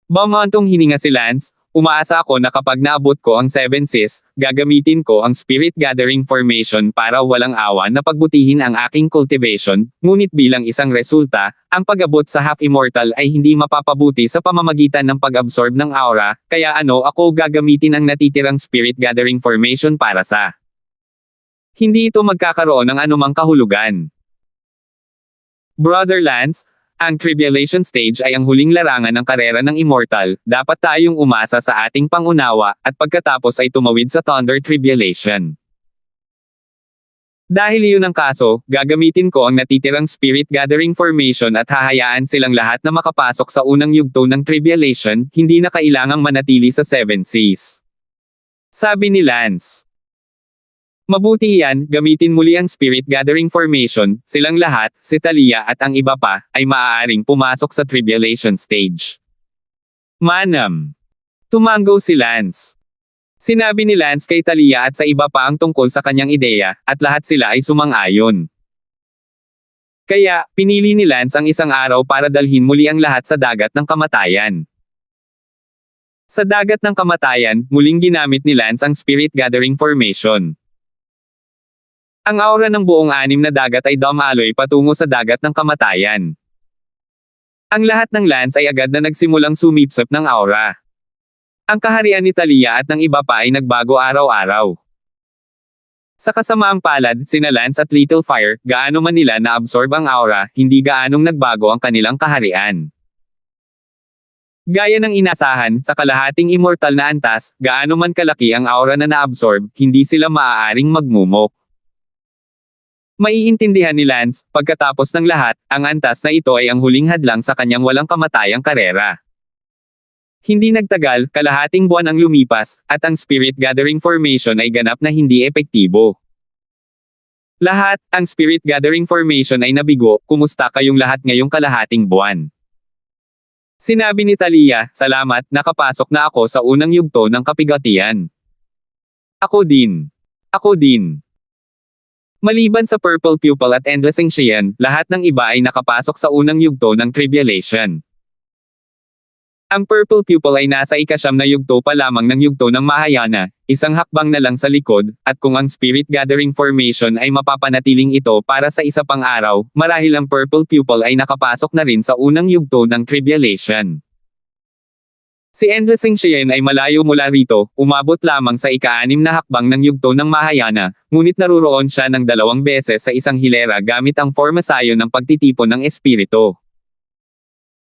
Bumantong hininga si Lance, umaasa ako na kapag naabot ko ang 7 Seas, gagamitin ko ang Spirit Gathering Formation para walang awa na pagbutihin ang aking cultivation, ngunit bilang isang resulta, ang pag-abot sa half-immortal ay hindi mapapabuti sa pamamagitan ng pag-absorb ng aura, kaya ako gagamitin ang natitirang Spirit Gathering Formation para sa. Hindi ito magkakaroon ng anumang kahulugan. Brother Lance, ang Tribulation Stage ay ang huling larangan ng karera ng Immortal, dapat tayong umasa sa ating pangunawa, at pagkatapos ay tumawid sa Thunder Tribulation. Dahil iyon ang kaso, gagamitin ko ang natitirang Spirit Gathering Formation at hahayaan silang lahat na makapasok sa unang yugto ng Tribulation, hindi na kailangang manatili sa 7 Seas. Sabi ni Lance. Mabuti yan, gamitin muli ang Spirit Gathering Formation, silang lahat, si Talia at ang iba pa, ay maaaring pumasok sa Tribulation Stage. Manam. Tumango si Lance. Sinabi ni Lance kay Talia at sa iba pa ang tungkol sa kanyang ideya, at lahat sila ay sumang-ayon. Kaya, pinili ni Lance ang isang araw para dalhin muli ang lahat sa dagat ng kamatayan. Sa dagat ng kamatayan, muling ginamit ni Lance ang Spirit Gathering Formation. Ang aura ng buong 6 na dagat ay dumaloy patungo sa dagat ng kamatayan. Ang lahat ng Lance ay agad na nagsimulang sumipsip ng aura. Ang kaharian ni Talia at ng iba pa ay nagbago araw-araw. Sa kasamaang palad, sina Lance at Little Fire, gaano man nila na-absorb ang aura, hindi gaanong nagbago ang kanilang kaharian. Gaya ng inasahan, sa kalahating immortal na antas, gaano man kalaki ang aura na na-absorb, hindi sila maaaring magmumok. Maiintindihan ni Lance, pagkatapos ng lahat, ang antas na ito ay ang huling hadlang sa kanyang walang kamatayang karera. Hindi nagtagal, kalahating buwan ang lumipas, at ang Spirit Gathering Formation ay ganap na hindi epektibo. Lahat, ang Spirit Gathering Formation ay nabigo, kumusta kayong lahat ngayong kalahating buwan? Sinabi ni Talia, salamat, nakapasok na ako sa unang yugto ng kapigatian. Ako din. Ako din. Maliban sa Purple Pupil at Endless Ancient, lahat ng iba ay nakapasok sa unang yugto ng Tribulation. Ang Purple Pupil ay nasa ika-9 na yugto pa lamang ng yugto ng Mahayana, isang hakbang na lang sa likod, at kung ang Spirit Gathering Formation ay mapapanatiling ito para sa isa pang araw, marahil ang Purple Pupil ay nakapasok na rin sa unang yugto ng Tribulation. Si Endless Ancient ay malayo mula rito, umabot lamang sa ika-6 na hakbang ng yugto ng Mahayana, ngunit naruroon siya ng 2 beses sa isang hilera gamit ang formasayon ng pagtitipon ng espiritu.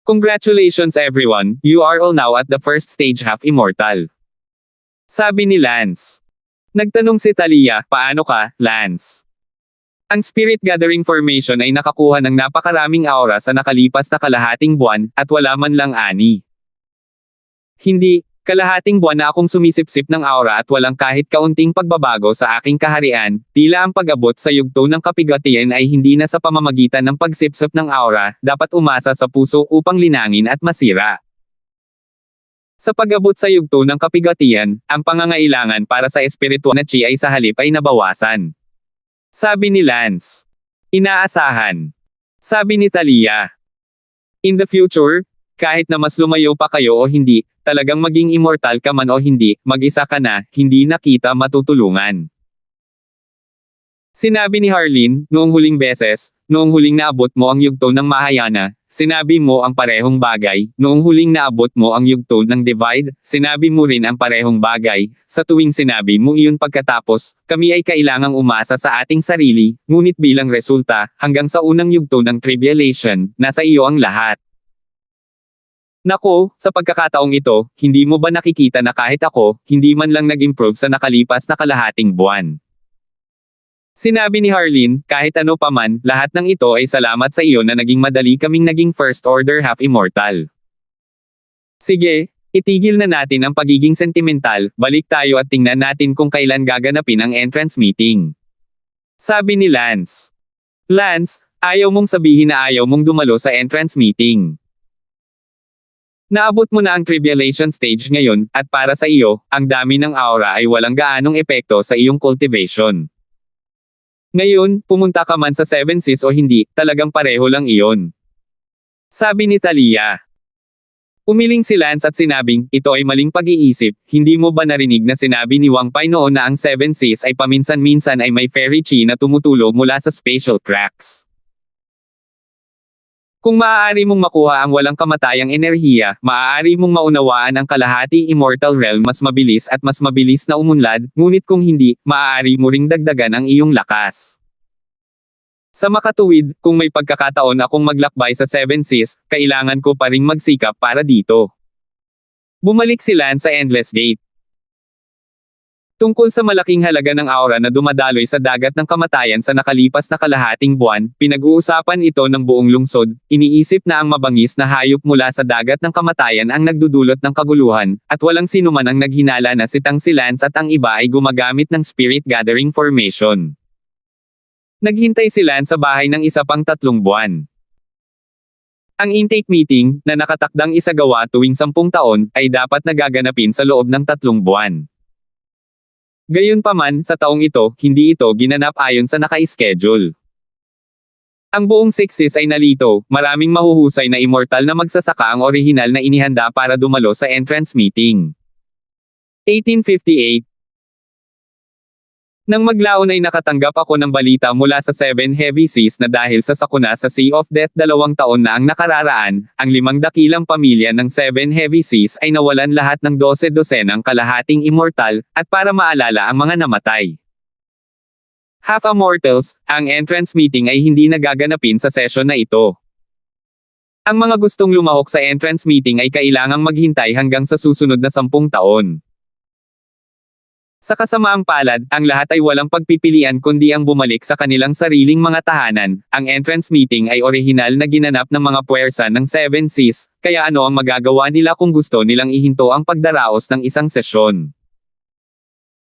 Congratulations everyone, you are all now at the first stage half-immortal. Sabi ni Lance. Nagtanong si Talia, paano ka, Lance? Ang Spirit Gathering Formation ay nakakuha ng napakaraming aura sa nakalipas na kalahating buwan, at wala man lang ani. Hindi, kalahating buwan na akong sumisipsip ng aura at walang kahit kaunting pagbabago sa aking kaharian, tila ang pag-abot sa yugto ng kapigatian ay hindi na sa pamamagitan ng pagsipsip ng aura, dapat umasa sa puso upang linangin at masira. Sa pag-abot sa yugto ng kapigatian, ang pangangailangan para sa espiritual na chi ay sa halip ay nabawasan. Sabi ni Lance. Inaasahan. Sabi ni Talia. In the future, kahit na mas lumayo pa kayo o hindi, talagang maging immortal ka man o hindi, mag-isa ka na, hindi na kita matutulungan. Sinabi ni Harleen, noong huling beses, noong huling naabot mo ang yugto ng Mahayana, sinabi mo ang parehong bagay, noong huling naabot mo ang yugto ng Divide, sinabi mo rin ang parehong bagay, sa tuwing sinabi mo iyon pagkatapos, kami ay kailangang umasa sa ating sarili, ngunit bilang resulta, hanggang sa unang yugto ng Tribulation, nasa iyo ang lahat. Nako, sa pagkakataong ito, hindi mo ba nakikita na kahit ako, hindi man lang nag-improve sa nakalipas na kalahating buwan? Sinabi ni Harleen, kahit ano pa man, lahat ng ito ay salamat sa iyo na naging madali kaming naging First Order Half Immortal. Sige, itigil na natin ang pagiging sentimental, balik tayo at tingnan natin kung kailan gaganapin ang entrance meeting. Sabi ni Lance. Lance, ayaw mong sabihin na ayaw mong dumalo sa entrance meeting. Naabot mo na ang Tribulation stage ngayon, at para sa iyo, ang dami ng aura ay walang gaanong epekto sa iyong cultivation. Ngayon, pumunta ka man sa Seven Seas o hindi, talagang pareho lang iyon. Sabi ni Talia. Umiling si Lance at sinabing, ito ay maling pag-iisip, hindi mo ba narinig na sinabi ni Wang Pai noon na ang Seven Seas ay paminsan-minsan ay may fairy chi na tumutulo mula sa spatial cracks. Kung maaari mong makuha ang walang kamatayang enerhiya, maaari mong maunawaan ang kalahati immortal realm mas mabilis at mas mabilis na umunlad, ngunit kung hindi, maaari mo ring dagdagan ang iyong lakas. Sa makatuwid, kung may pagkakataon akong maglakbay sa Seven Seas, kailangan ko pa ring magsikap para dito. Bumalik si Lance sa Endless Gate. Tungkol sa malaking halaga ng aura na dumadaloy sa dagat ng kamatayan sa nakalipas na kalahating buwan, pinag-uusapan ito ng buong lungsod, iniisip na ang mabangis na hayop mula sa dagat ng kamatayan ang nagdudulot ng kaguluhan, at walang sinuman ang naghinala na si Lance at ang iba ay gumagamit ng spirit gathering formation. Naghintay si Lance sa bahay ng isa pang 3 buwan. Ang intake meeting, na nakatakdang isagawa tuwing 10 taon, ay dapat nagaganapin sa loob ng 3 buwan. Gayunpaman, sa taong ito, hindi ito ginanap ayon sa naka-schedule. Ang buong Sixes ay nalito, maraming mahuhusay na immortal na magsasaka ang orihinal na inihanda para dumalo sa entrance meeting. 1858. Nang maglaon ay nakatanggap ako ng balita mula sa 7 Heavy Seas na dahil sa sakuna sa Sea of Death 2 taon na ang nakararaan, ang 5 dakilang pamilya ng 7 Heavy Seas ay nawalan lahat ng 12 dosenang kalahating immortal, at para maalala ang mga namatay. Half Immortals, ang entrance meeting ay hindi nagaganapin sa session na ito. Ang mga gustong lumahok sa entrance meeting ay kailangang maghintay hanggang sa susunod na 10 taon. Sa kasamaang palad, ang lahat ay walang pagpipilian kundi ang bumalik sa kanilang sariling mga tahanan. Ang entrance meeting ay orihinal na ginanap ng mga puwersa ng Seven Seas, kaya ano ang magagawa nila kung gusto nilang ihinto ang pagdaraos ng isang sesyon.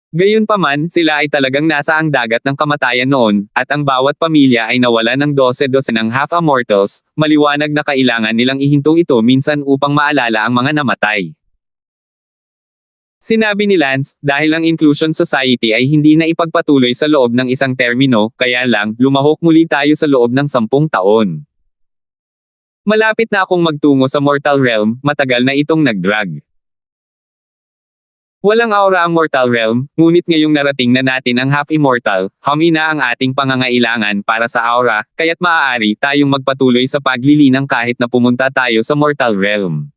Gayunpaman, sila ay talagang nasa ang dagat ng kamatayan noon, at ang bawat pamilya ay nawala ng 12 ng Half Immortals, maliwanag na kailangan nilang ihinto ito minsan upang maalala ang mga namatay. Sinabi ni Lance, dahil ang Inclusion Society ay hindi na ipagpatuloy sa loob ng isang termino, kaya lang, lumahok muli tayo sa loob ng 10 taon. Malapit na akong magtungo sa Mortal Realm, matagal na itong nagdrag. Walang aura ang Mortal Realm, ngunit ngayong narating na natin ang Half Immortal, humina ang ating pangangailangan para sa aura, kaya't maaari tayong magpatuloy sa paglilinang kahit na pumunta tayo sa Mortal Realm.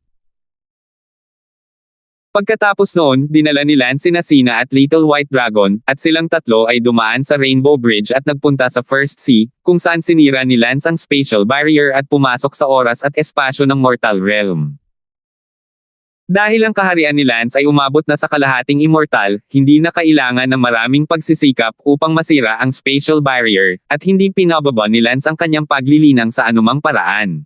Pagkatapos noon, dinala ni Lance sina Sina at Little White Dragon, at silang tatlo ay dumaan sa Rainbow Bridge at nagpunta sa First Sea, kung saan sinira ni Lance ang spatial barrier at pumasok sa oras at espasyo ng Mortal Realm. Dahil ang kaharian ni Lance ay umabot na sa kalahating immortal, hindi na kailangan ng maraming pagsisikap upang masira ang spatial barrier, at hindi pinababa ni Lance ang kanyang paglilinang sa anumang paraan.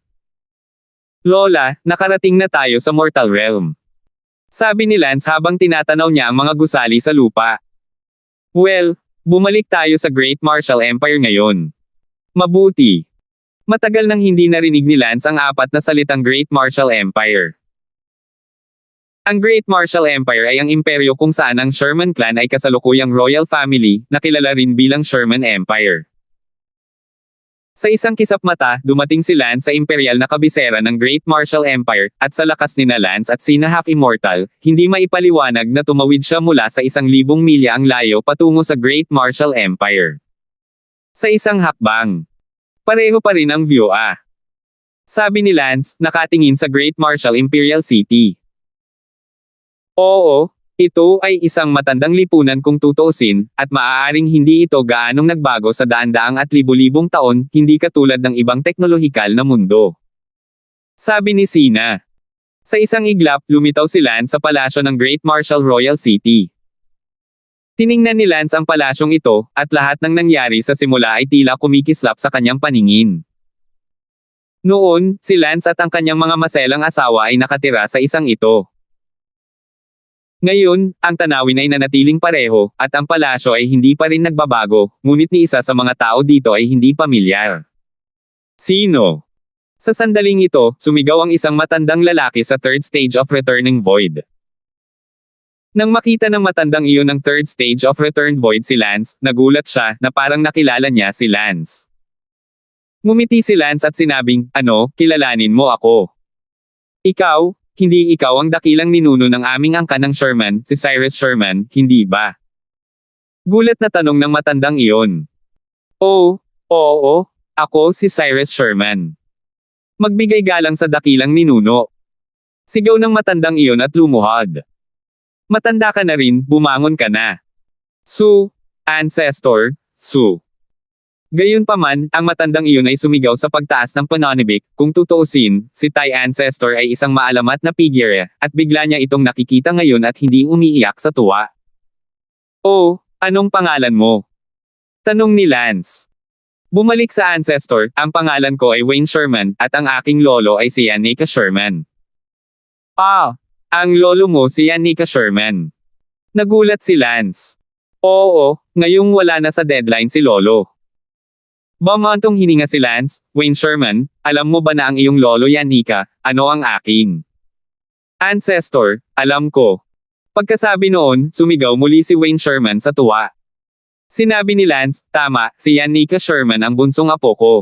Lola, nakarating na tayo sa Mortal Realm. Sabi ni Lance habang tinatanaw niya ang mga gusali sa lupa. Well, bumalik tayo sa Great Martial Empire ngayon. Mabuti. Matagal nang hindi narinig ni Lance ang 4 na salitang Great Martial Empire. Ang Great Martial Empire ay ang imperyo kung saan ang Sherman clan ay kasalukuyang royal family, na kilala rin bilang Sherman Empire. Sa isang kisap mata, dumating si Lance sa imperial na kabisera ng Great Martial Empire, at sa lakas ni Lance at Sina Half Immortal, hindi maipaliwanag na tumawid siya mula sa 1,000 milya ang layo patungo sa Great Martial Empire. Sa isang hakbang. Pareho pa rin ang view Sabi ni Lance, nakatingin sa Great Marshall Imperial City. Oo, ito ay isang matandang lipunan kung tutuusin, at maaaring hindi ito gaanong nagbago sa daan-daang at libu-libong taon, hindi katulad ng ibang teknolohikal na mundo. Sabi ni Sina. Sa isang iglap, lumitaw si Lance sa palasyo ng Great Marshall Royal City. Tiningnan ni Lance ang palasyong ito, at lahat ng nangyari sa simula ay tila kumikislap sa kanyang paningin. Noon, si Lance at ang kanyang mga maselang asawa ay nakatira sa isang ito. Ngayon, ang tanawin ay nanatiling pareho, at ang palasyo ay hindi pa rin nagbabago, ngunit ni isa sa mga tao dito ay hindi pamilyar. Sino? Sa sandaling ito, sumigaw ang isang matandang lalaki sa third stage of returning void. Nang makita ng matandang iyon ng third stage of returned void si Lance, nagulat siya na parang nakilala niya si Lance. Ngumiti si Lance at sinabing, "Ano, kilalanin mo ako? Ikaw, hindi ikaw ang dakilang ninuno ng aming angkan ng Sherman, si Cyrus Sherman, hindi ba?" Gulat na tanong ng matandang iyon. "Oh, oo, ako si Cyrus Sherman. Magbigay galang sa dakilang ninuno." Sigaw ng matandang iyon at lumuhod. "Matanda ka na rin, bumangon ka na. Su, ancestor, Su." Gayunpaman, ang matandang iyon ay sumigaw sa pagtaas ng pananibik. Kung tutuusin, si Tai Ancestor ay isang maalamat na figure, at bigla niya itong nakikita ngayon at hindi umiiyak sa tuwa. "Oh, anong pangalan mo?" tanong ni Lance. Bumalik sa Ancestor, "Ang pangalan ko ay Wayne Sherman, at ang aking lolo ay si Yannicka Sherman." Ang lolo mo si Yannicka Sherman." Nagulat si Lance. "Oo, ngayong wala na sa deadline si lolo." Bumantong hininga si Lance. "Wayne Sherman, alam mo ba na ang iyong lolo Yannicka, ano ang aking?" "Ancestor, alam ko." Pagkasabi noon, sumigaw muli si Wayne Sherman sa tuwa. Sinabi ni Lance, "Tama, si Yannicka Sherman ang bunsong apo ko."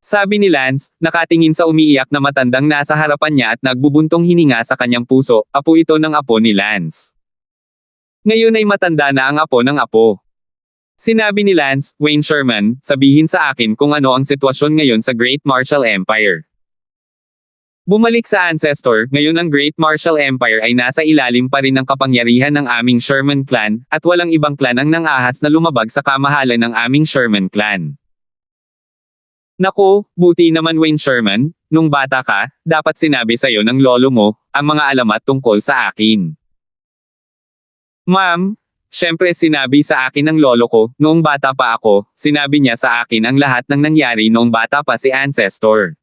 Sabi ni Lance, nakatingin sa umiiyak na matandang nasa harapan niya at nagbubuntong hininga sa kanyang puso, apo ito ng apo ni Lance. Ngayon ay matanda na ang apo ng apo. Sinabi ni Lance, "Wayne Sherman, sabihin sa akin kung ano ang sitwasyon ngayon sa Great Marshall Empire." Bumalik sa Ancestor, ngayon ang Great Marshall Empire ay nasa ilalim pa rin ng kapangyarihan ng aming Sherman clan, at walang ibang clan ang nangahas na lumabag sa kamahalan ng aming Sherman clan. "Naku, buti naman Wayne Sherman, nung bata ka, dapat sinabi sa'yo ng lolo mo, ang mga alamat tungkol sa akin." "Ma'am, syempre sinabi sa akin ng lolo ko, noong bata pa ako, sinabi niya sa akin ang lahat ng nangyari noong bata pa si Ancestor."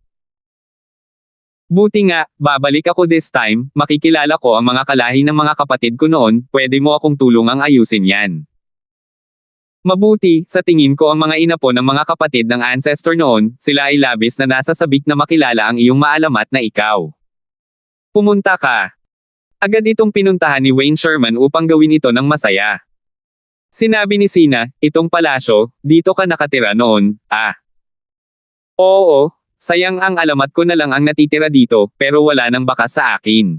"Buti nga, babalik ako this time, makikilala ko ang mga kalahi ng mga kapatid ko noon, pwede mo akong tulungang ayusin yan." Mabuti, sa tingin ko ang mga inapo ng mga kapatid ng Ancestor noon, sila ay labis na nasasabik na makilala ang iyong maalamat na ikaw. Pumunta ka. Agad itong pinuntahan ni Wayne Sherman upang gawin ito ng masaya. Sinabi ni Sina, "Itong palasyo, dito ka nakatira noon, Oo, sayang ang alamat ko na lang ang natitira dito, pero wala nang bakas sa akin.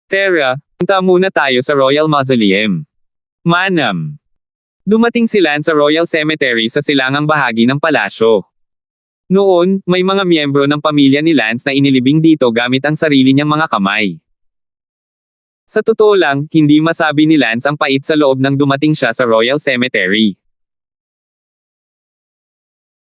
Tara, punta muna tayo sa Royal Mausoleum. Manam." Dumating si Lance sa Royal Cemetery sa silangang bahagi ng palasyo. Noon, may mga miyembro ng pamilya ni Lance na inilibing dito gamit ang sarili niyang mga kamay. Sa totoo lang, hindi masabi ni Lance ang pait sa loob nang dumating siya sa Royal Cemetery.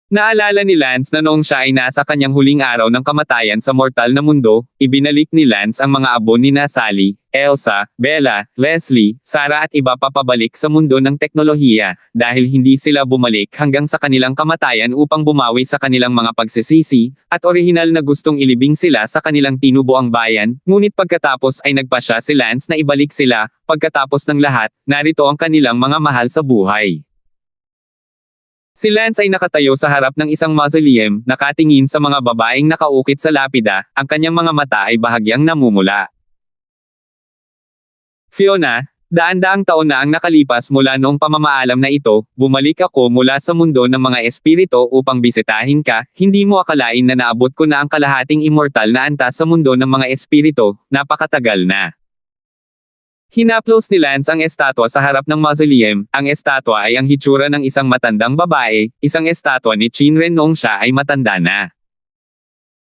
Naalala ni Lance na noong siya ay nasa kanyang huling araw ng kamatayan sa mortal na mundo, ibinalik ni Lance ang mga abo ni Sally, Elsa, Bella, Leslie, Sarah at iba pa pabalik sa mundo ng teknolohiya, dahil hindi sila bumalik hanggang sa kanilang kamatayan upang bumawi sa kanilang mga pagsisisi, at orihinal na gustong ilibing sila sa kanilang tinubuang bayan, ngunit pagkatapos ay nagpasya si Lance na ibalik sila, pagkatapos ng lahat, narito ang kanilang mga mahal sa buhay. Si Lance ay nakatayo sa harap ng isang mausoleum, nakatingin sa mga babaeng nakaukit sa lapida, ang kanyang mga mata ay bahagyang namumula. "Fiona, daan-daang taon na ang nakalipas mula noong pamamaalam na ito, bumalik ako mula sa mundo ng mga espiritu upang bisitahin ka, hindi mo akalain na naabot ko na ang kalahating immortal na antas sa mundo ng mga espiritu, napakatagal na." Hinaplos ni Lance ang estatwa sa harap ng mausoleum. Ang estatwa ay ang hitsura ng isang matandang babae, isang estatwa ni Shinren noong siya ay matanda na.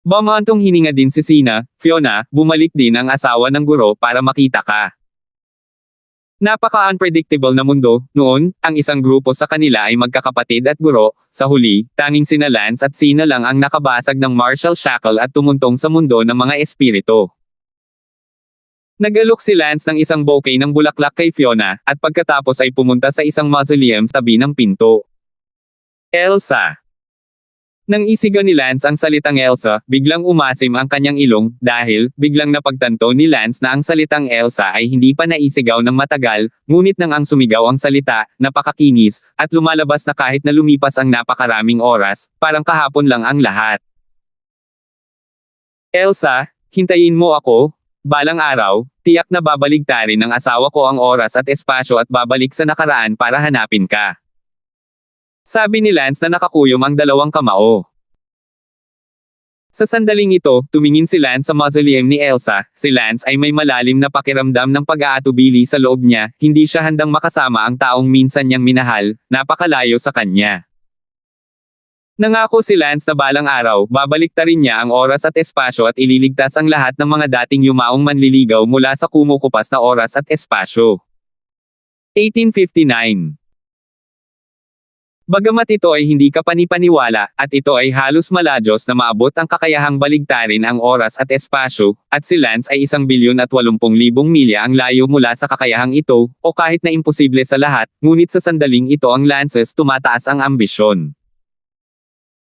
Bumantong hininga din si Sina, Fiona, bumalik din ang asawa ng guro para makita ka. Napaka-unpredictable na mundo, noon, ang isang grupo sa kanila ay magkakapatid at guro, sa huli, tanging sina Lance at Sina lang ang nakabasag ng martial shackle at tumuntong sa mundo ng mga espiritu. Nag-alok si Lance ng isang bouquet ng bulaklak kay Fiona, at pagkatapos ay pumunta sa isang mausoleum sa tabi ng pinto. Elsa. Nang isigaw ni Lance ang salitang Elsa, biglang umasim ang kanyang ilong, dahil, biglang napagtanto ni Lance na ang salitang Elsa ay hindi pa naisigaw ng matagal, ngunit nang ang sumigaw ang salita, napakakinis, at lumalabas na kahit na lumipas ang napakaraming oras, parang kahapon lang ang lahat. Elsa, hintayin mo ako. Balang araw, tiyak na babaligtarin ng asawa ko ang oras at espasyo at babalik sa nakaraan para hanapin ka. Sabi ni Lance na nakakuyom ang dalawang kamao. Sa sandaling ito, tumingin si Lance sa mausoleum ni Elsa. Si Lance ay may malalim na pakiramdam ng pag-aatubili sa loob niya, hindi siya handang makasama ang taong minsan niyang minahal, napakalayo sa kanya. Nangako si Lance na balang araw, babaliktarin niya ang oras at espasyo at ililigtas ang lahat ng mga dating yumaong manliligaw mula sa kumukupas na oras at espasyo. 1859. Bagamat ito ay hindi kapanipaniwala, at ito ay halos maladyos na maabot ang kakayahang baligtarin ang oras at espasyo, at si Lance ay 1,080,000,000 milya ang layo mula sa kakayahang ito, o kahit na imposible sa lahat, ngunit sa sandaling ito ang Lances tumataas ang ambisyon.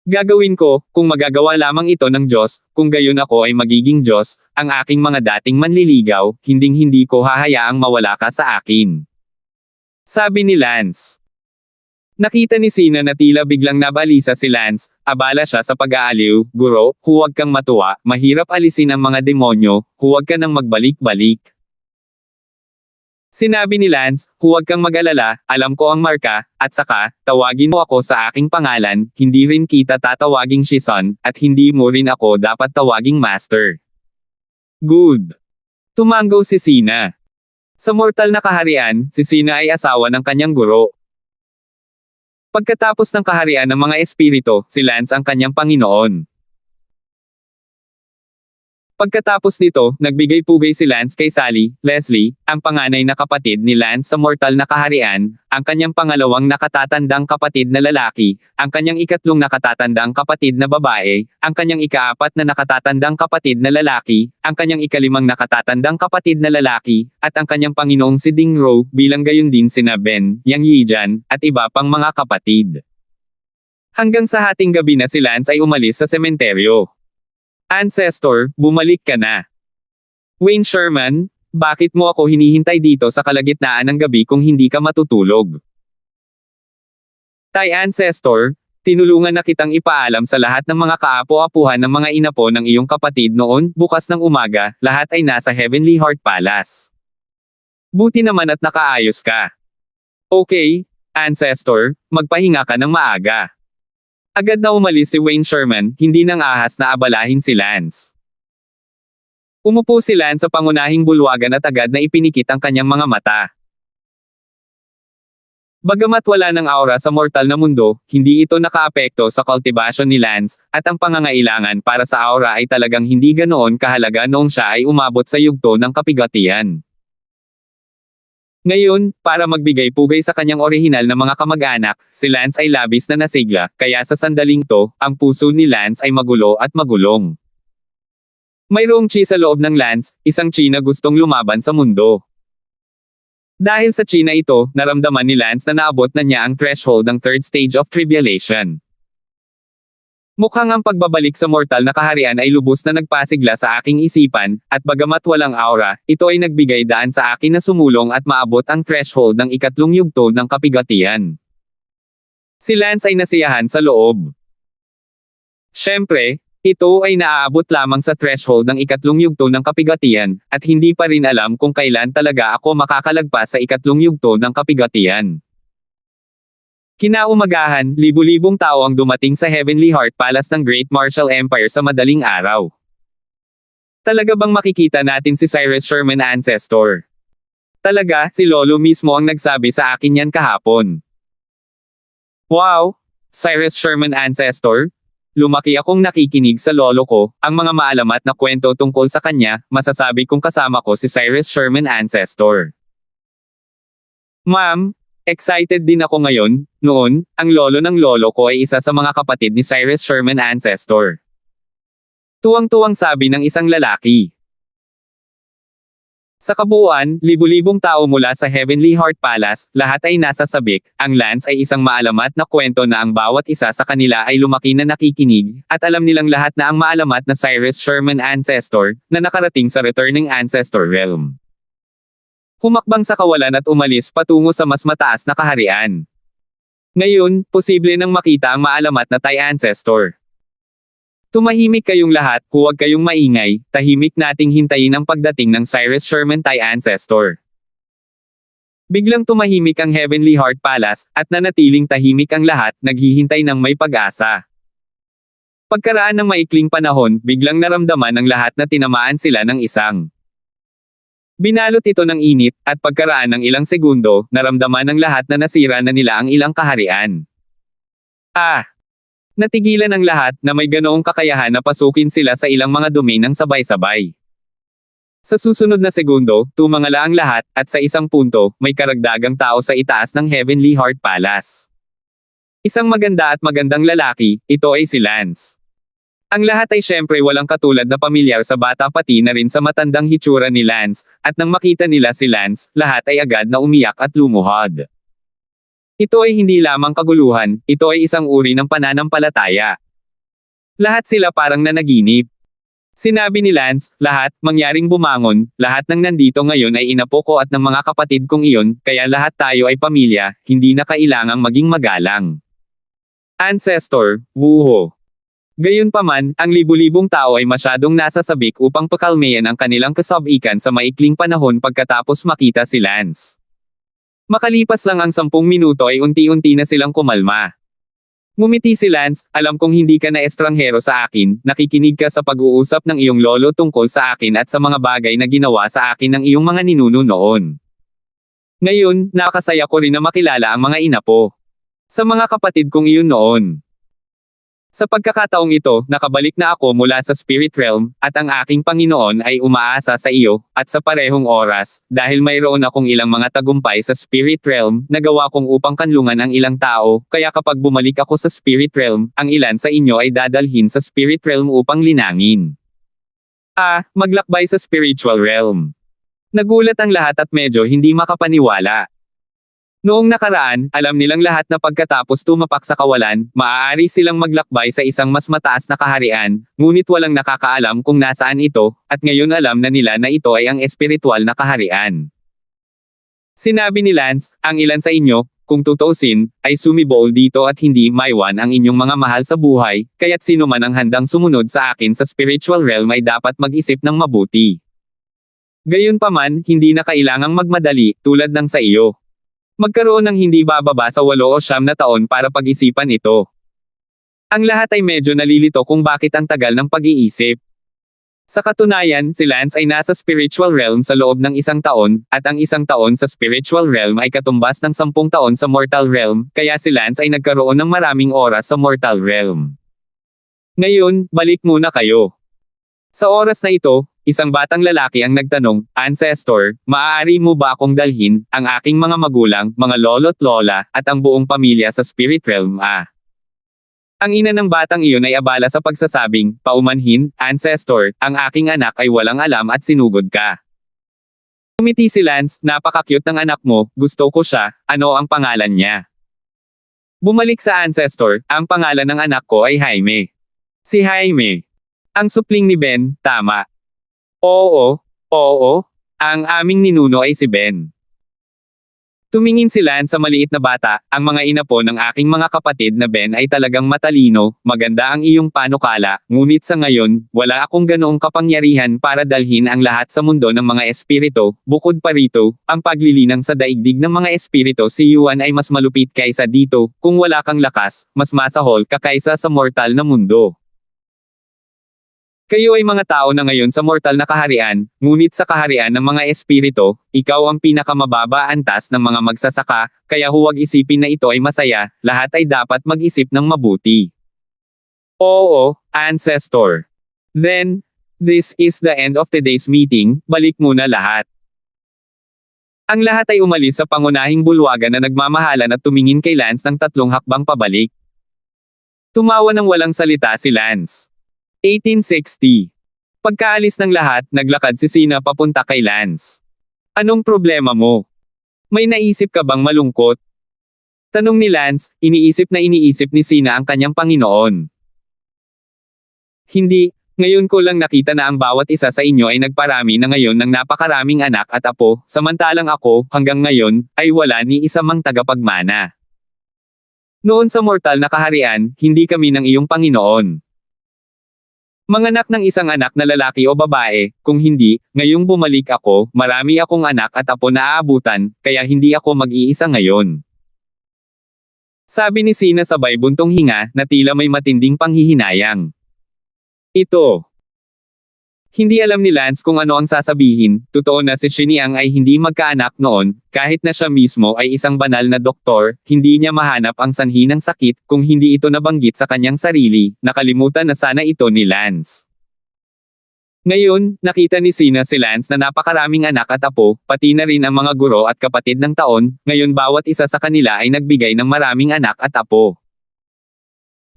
Gagawin ko, kung magagawa lamang ito ng Diyos, kung gayon ako ay magiging Diyos, ang aking mga dating manliligaw, hinding-hindi ko hahayaang mawala ka sa akin. Sabi ni Lance. Nakita ni Sina na tila biglang nabalisa si Lance, abala siya sa pag-aaliw, guro, huwag kang matuwa, mahirap alisin ang mga demonyo, huwag ka nang magbalik-balik. Sinabi ni Lance, huwag kang mag-alala, alam ko ang marka, at saka, tawagin mo ako sa aking pangalan, hindi rin kita tatawaging Shison, at hindi mo rin ako dapat tawaging Master. Good. Tumanggo si Sina. Sa mortal na kaharian, si Sina ay asawa ng kanyang guro. Pagkatapos ng kaharian ng mga espiritu, si Lance ang kanyang Panginoon. Pagkatapos nito, nagbigay-pugay si Lance kay Sally, Leslie, ang panganay na kapatid ni Lance sa mortal na kaharian, ang kanyang pangalawang nakatatandang kapatid na lalaki, ang kanyang ikatlong nakatatandang kapatid na babae, ang kanyang ikaapat na nakatatandang kapatid na lalaki, ang kanyang ikalimang nakatatandang kapatid na lalaki, at ang kanyang Panginoong si Ding Ro, bilang gayon din sina Ben, Yang Yijan, at iba pang mga kapatid. Hanggang sa hating gabi na si Lance ay umalis sa sementeryo. Ancestor, bumalik ka na. Wayne Sherman, bakit mo ako hinihintay dito sa kalagitnaan ng gabi kung hindi ka matutulog? Tay Ancestor, tinulungan na kitang ipaalam sa lahat ng mga kaapo-apuhan ng mga inapo ng iyong kapatid noon, bukas ng umaga, lahat ay nasa Heavenly Heart Palace. Buti naman at nakaayos ka. Okay, Ancestor, magpahinga ka ng maaga. Agad na umalis si Wayne Sherman, hindi nang ahas na abalahin si Lance. Umupo si Lance sa pangunahing bulwagan at agad na ipinikit ang kanyang mga mata. Bagamat wala ng aura sa mortal na mundo, hindi ito nakaapekto sa cultivation ni Lance, at ang pangangailangan para sa aura ay talagang hindi ganoon kahalaga noong siya ay umabot sa yugto ng kapigatian. Ngayon, para magbigay-pugay sa kanyang orihinal na mga kamag-anak, si Lance ay labis na nasigla, kaya sa sandaling to, ang puso ni Lance ay magulo at magulong. Mayroong chi sa loob ng Lance, isang chi na gustong lumaban sa mundo. Dahil sa chi na ito, naramdaman ni Lance na naabot na niya ang threshold ng third stage of tribulation. Mukhang ang pagbabalik sa mortal na kaharian ay lubos na nagpasigla sa aking isipan, at bagamat walang aura, ito ay nagbigay daan sa akin na sumulong at maabot ang threshold ng ikatlong yugto ng kapigatian. Si Lance ay nasiyahan sa loob. Siyempre, ito ay naaabot lamang sa threshold ng ikatlong yugto ng kapigatian, at hindi pa rin alam kung kailan talaga ako makakalagpas sa ikatlong yugto ng kapigatian. Kinaumagahan, libu-libong tao ang dumating sa Heavenly Heart Palace ng Great Martial Empire sa madaling araw. Talaga bang makikita natin si Cyrus Sherman Ancestor? Talaga, si Lolo mismo ang nagsabi sa akin yan kahapon. Wow! Cyrus Sherman Ancestor? Lumaki akong nakikinig sa lolo ko, ang mga maalamat na kwento tungkol sa kanya, masasabi kong kasama ko si Cyrus Sherman Ancestor. Ma'am, excited din ako ngayon. Noon, ang lolo ng lolo ko ay isa sa mga kapatid ni Cyrus Sherman Ancestor. Tuwang-tuwang sabi ng isang lalaki. Sa kabuuan, libu-libong tao mula sa Heavenly Heart Palace, lahat ay nasa sabik. Ang Lance ay isang maalamat na kwento na ang bawat isa sa kanila ay lumaki na nakikinig, at alam nilang lahat na ang maalamat na Cyrus Sherman Ancestor, na nakarating sa Returning Ancestor Realm. Humakbang sa kawalan at umalis patungo sa mas mataas na kaharian. Ngayon, posible nang makita ang maalamat na Thai Ancestor. Tumahimik kayong lahat, huwag kayong maingay, tahimik nating hintayin ang pagdating ng Cyrus Sherman Thai Ancestor. Biglang tumahimik ang Heavenly Heart Palace, at nanatiling tahimik ang lahat, naghihintay ng may pag-asa. Pagkaraan ng maikling panahon, biglang naramdaman ng lahat na tinamaan sila ng isang. Binalot ito ng init, at pagkaraan ng ilang segundo, naramdaman ng lahat na nasira na nila ang ilang kaharian. Natigilan ang lahat na may ganoong kakayahan na pasukin sila sa ilang mga domain ng sabay-sabay. Sa susunod na segundo, tumangala ang lahat, at sa isang punto, may karagdagang tao sa itaas ng Heavenly Heart Palace. Isang maganda at magandang lalaki, ito ay si Lance. Ang lahat ay syempre walang katulad na pamilyar sa bata pati na rin sa matandang hitsura ni Lance, at nang makita nila si Lance, lahat ay agad na umiyak at lumuhod. Ito ay hindi lamang kaguluhan, ito ay isang uri ng pananampalataya. Lahat sila parang nanaginip. Sinabi ni Lance, lahat, mangyaring bumangon, lahat ng nandito ngayon ay inapo ko at ng mga kapatid kong iyon, kaya lahat tayo ay pamilya, hindi na kailangang maging magalang. Ancestor, wuho. Gayunpaman, ang libu-libong tao ay masyadong nasa sabik upang pakalmayan ang kanilang kasabikan sa maikling panahon pagkatapos makita si Lance. Makalipas lang ang 10 minuto ay unti-unti na silang kumalma. Ngumiti si Lance, alam kong hindi ka na estranghero sa akin, nakikinig ka sa pag-uusap ng iyong lolo tungkol sa akin at sa mga bagay na ginawa sa akin ng iyong mga ninuno noon. Ngayon, nakasaya ko rin na makilala ang mga inapo. Sa mga kapatid kong iyon noon. Sa pagkakataong ito, nakabalik na ako mula sa Spirit Realm, at ang aking Panginoon ay umaasa sa iyo, at sa parehong oras, dahil mayroon akong ilang mga tagumpay sa Spirit Realm, nagawa kong upang kanlungan ang ilang tao, kaya kapag bumalik ako sa Spirit Realm, ang ilan sa inyo ay dadalhin sa Spirit Realm upang linangin. Maglakbay sa Spiritual Realm. Nagulat ang lahat at medyo hindi makapaniwala. Noong nakaraan, alam nilang lahat na pagkatapos tumapak sa kawalan, maaari silang maglakbay sa isang mas mataas na kaharian, ngunit walang nakakaalam kung nasaan ito, at ngayon alam na nila na ito ay ang espiritual na kaharian. Sinabi ni Lance, ang ilan sa inyo, kung tutuusin, ay sumibol dito at hindi maiwan ang inyong mga mahal sa buhay, kaya't sino man ang handang sumunod sa akin sa spiritual realm ay dapat mag-isip ng mabuti. Gayunpaman, hindi na kailangang magmadali, tulad ng sa iyo. Magkaroon ng hindi bababa sa 8 o 9 na taon para pag-isipan ito. Ang lahat ay medyo nalilito kung bakit ang tagal ng pag-iisip. Sa katunayan, si Lance ay nasa spiritual realm sa loob ng 1 taon, at ang 1 taon sa spiritual realm ay katumbas ng 10 taon sa mortal realm, kaya si Lance ay nagkaroon ng maraming oras sa mortal realm. Ngayon, balik muna kayo. Sa oras na ito, isang batang lalaki ang nagtanong, Ancestor, maaari mo ba akong dalhin, ang aking mga magulang, mga lolo't lola, at ang buong pamilya sa spirit realm? Ang ina ng batang iyon ay abala sa pagsasabing, paumanhin, Ancestor, ang aking anak ay walang alam at sinugod ka. Umiti si Lance, napaka-cute ng anak mo, gusto ko siya, ano ang pangalan niya? Bumalik sa Ancestor, ang pangalan ng anak ko ay Jaime. Si Jaime. Ang supling ni Ben, tama. Oo, ang aming ninuno ay si Ben. Tumingin si Lance sa maliit na bata, ang mga inapo ng aking mga kapatid na Ben ay talagang matalino, maganda ang iyong panukala, ngunit sa ngayon, wala akong ganoong kapangyarihan para dalhin ang lahat sa mundo ng mga espiritu, bukod pa rito, ang paglilinang sa daigdig ng mga espiritu si Yuan ay mas malupit kaysa dito, kung wala kang lakas, mas masahol ka kaysa sa mortal na mundo. Kayo ay mga tao na ngayon sa mortal na kaharian, ngunit sa kaharian ng mga espiritu, ikaw ang pinakamababa antas ng mga magsasaka, kaya huwag isipin na ito ay masaya, lahat ay dapat mag-isip ng mabuti. Oo, ancestor. Then, this is the end of today's meeting, balik muna lahat. Ang lahat ay umalis sa pangunahing bulwagan na nagmamahalan at tumingin kay Lance ng 3 hakbang pabalik. Tumawa ng walang salita si Lance. 1860. Pagkaalis ng lahat, naglakad si Sina papunta kay Lance. Anong problema mo? May naisip ka bang malungkot? Tanong ni Lance, iniisip ni Sina ang kanyang Panginoon. Hindi, ngayon ko lang nakita na ang bawat isa sa inyo ay nagparami na ngayon ng napakaraming anak at apo, samantalang ako, hanggang ngayon, ay wala ni isa mang tagapagmana. Noon sa mortal na kaharian, hindi kami ng iyong Panginoon. Manganak ng isang anak na lalaki o babae, kung hindi, ngayong bumalik ako, marami akong anak at apo na aabutan, kaya hindi ako mag-iisa ngayon. Sabi ni Sina sabay buntong hinga, na tila may matinding panghihinayang. Ito. Hindi alam ni Lance kung ano ang sasabihin, totoo na si Xiniang ay hindi magkaanak noon, kahit na siya mismo ay isang banal na doktor, hindi niya mahanap ang sanhi ng sakit, kung hindi ito nabanggit sa kanyang sarili, nakalimutan na sana ito ni Lance. Ngayon, nakita ni Sina si Lance na napakaraming anak at apo, pati na rin ang mga guro at kapatid ng taon, ngayon bawat isa sa kanila ay nagbigay ng maraming anak at apo.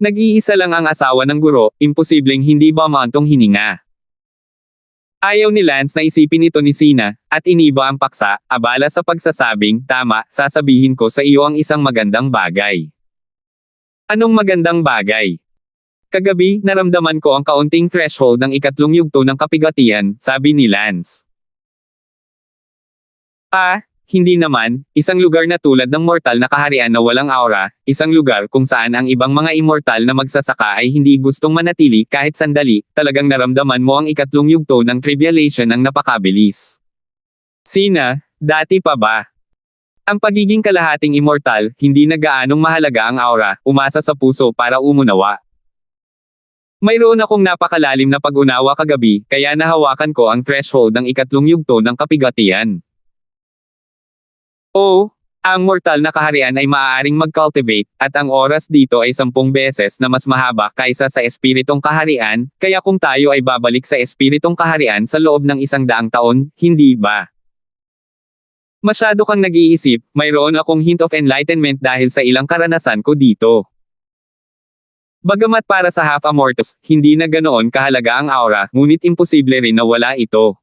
Nag-iisa lang ang asawa ng guro, imposibleng hindi ba maantong hininga. Ayaw ni Lance na isipin ito ni Sina, at iniba ang paksa, abala sa pagsasabing, tama, sasabihin ko sa iyo ang isang magandang bagay. Anong magandang bagay? Kagabi, naramdaman ko ang kaunting threshold ng 3 yugto ng kapigatian, sabi ni Lance. Hindi naman, isang lugar na tulad ng mortal na kaharian na walang aura, isang lugar kung saan ang ibang mga immortal na magsasaka ay hindi gustong manatili kahit sandali, talagang naramdaman mo ang 3 yugto ng tribulation ng napakabilis. Sina, dati pa ba? Ang pagiging kalahating immortal, hindi na gaanong mahalaga ang aura, umasa sa puso para umunawa. Mayroon akong napakalalim na pag-unawa kagabi, kaya nahawakan ko ang threshold ng 3 yugto ng kapigatian. Ang mortal na kaharian ay maaaring mag-cultivate, at ang oras dito ay 10 beses na mas mahaba kaysa sa espiritong kaharian, kaya kung tayo ay babalik sa espiritong kaharian sa loob ng 100 taon, hindi ba? Masyado kang nag-iisip, mayroon akong hint of enlightenment dahil sa ilang karanasan ko dito. Bagamat para sa half-amortus, hindi na ganoon kahalaga ang aura, ngunit imposible rin na wala ito.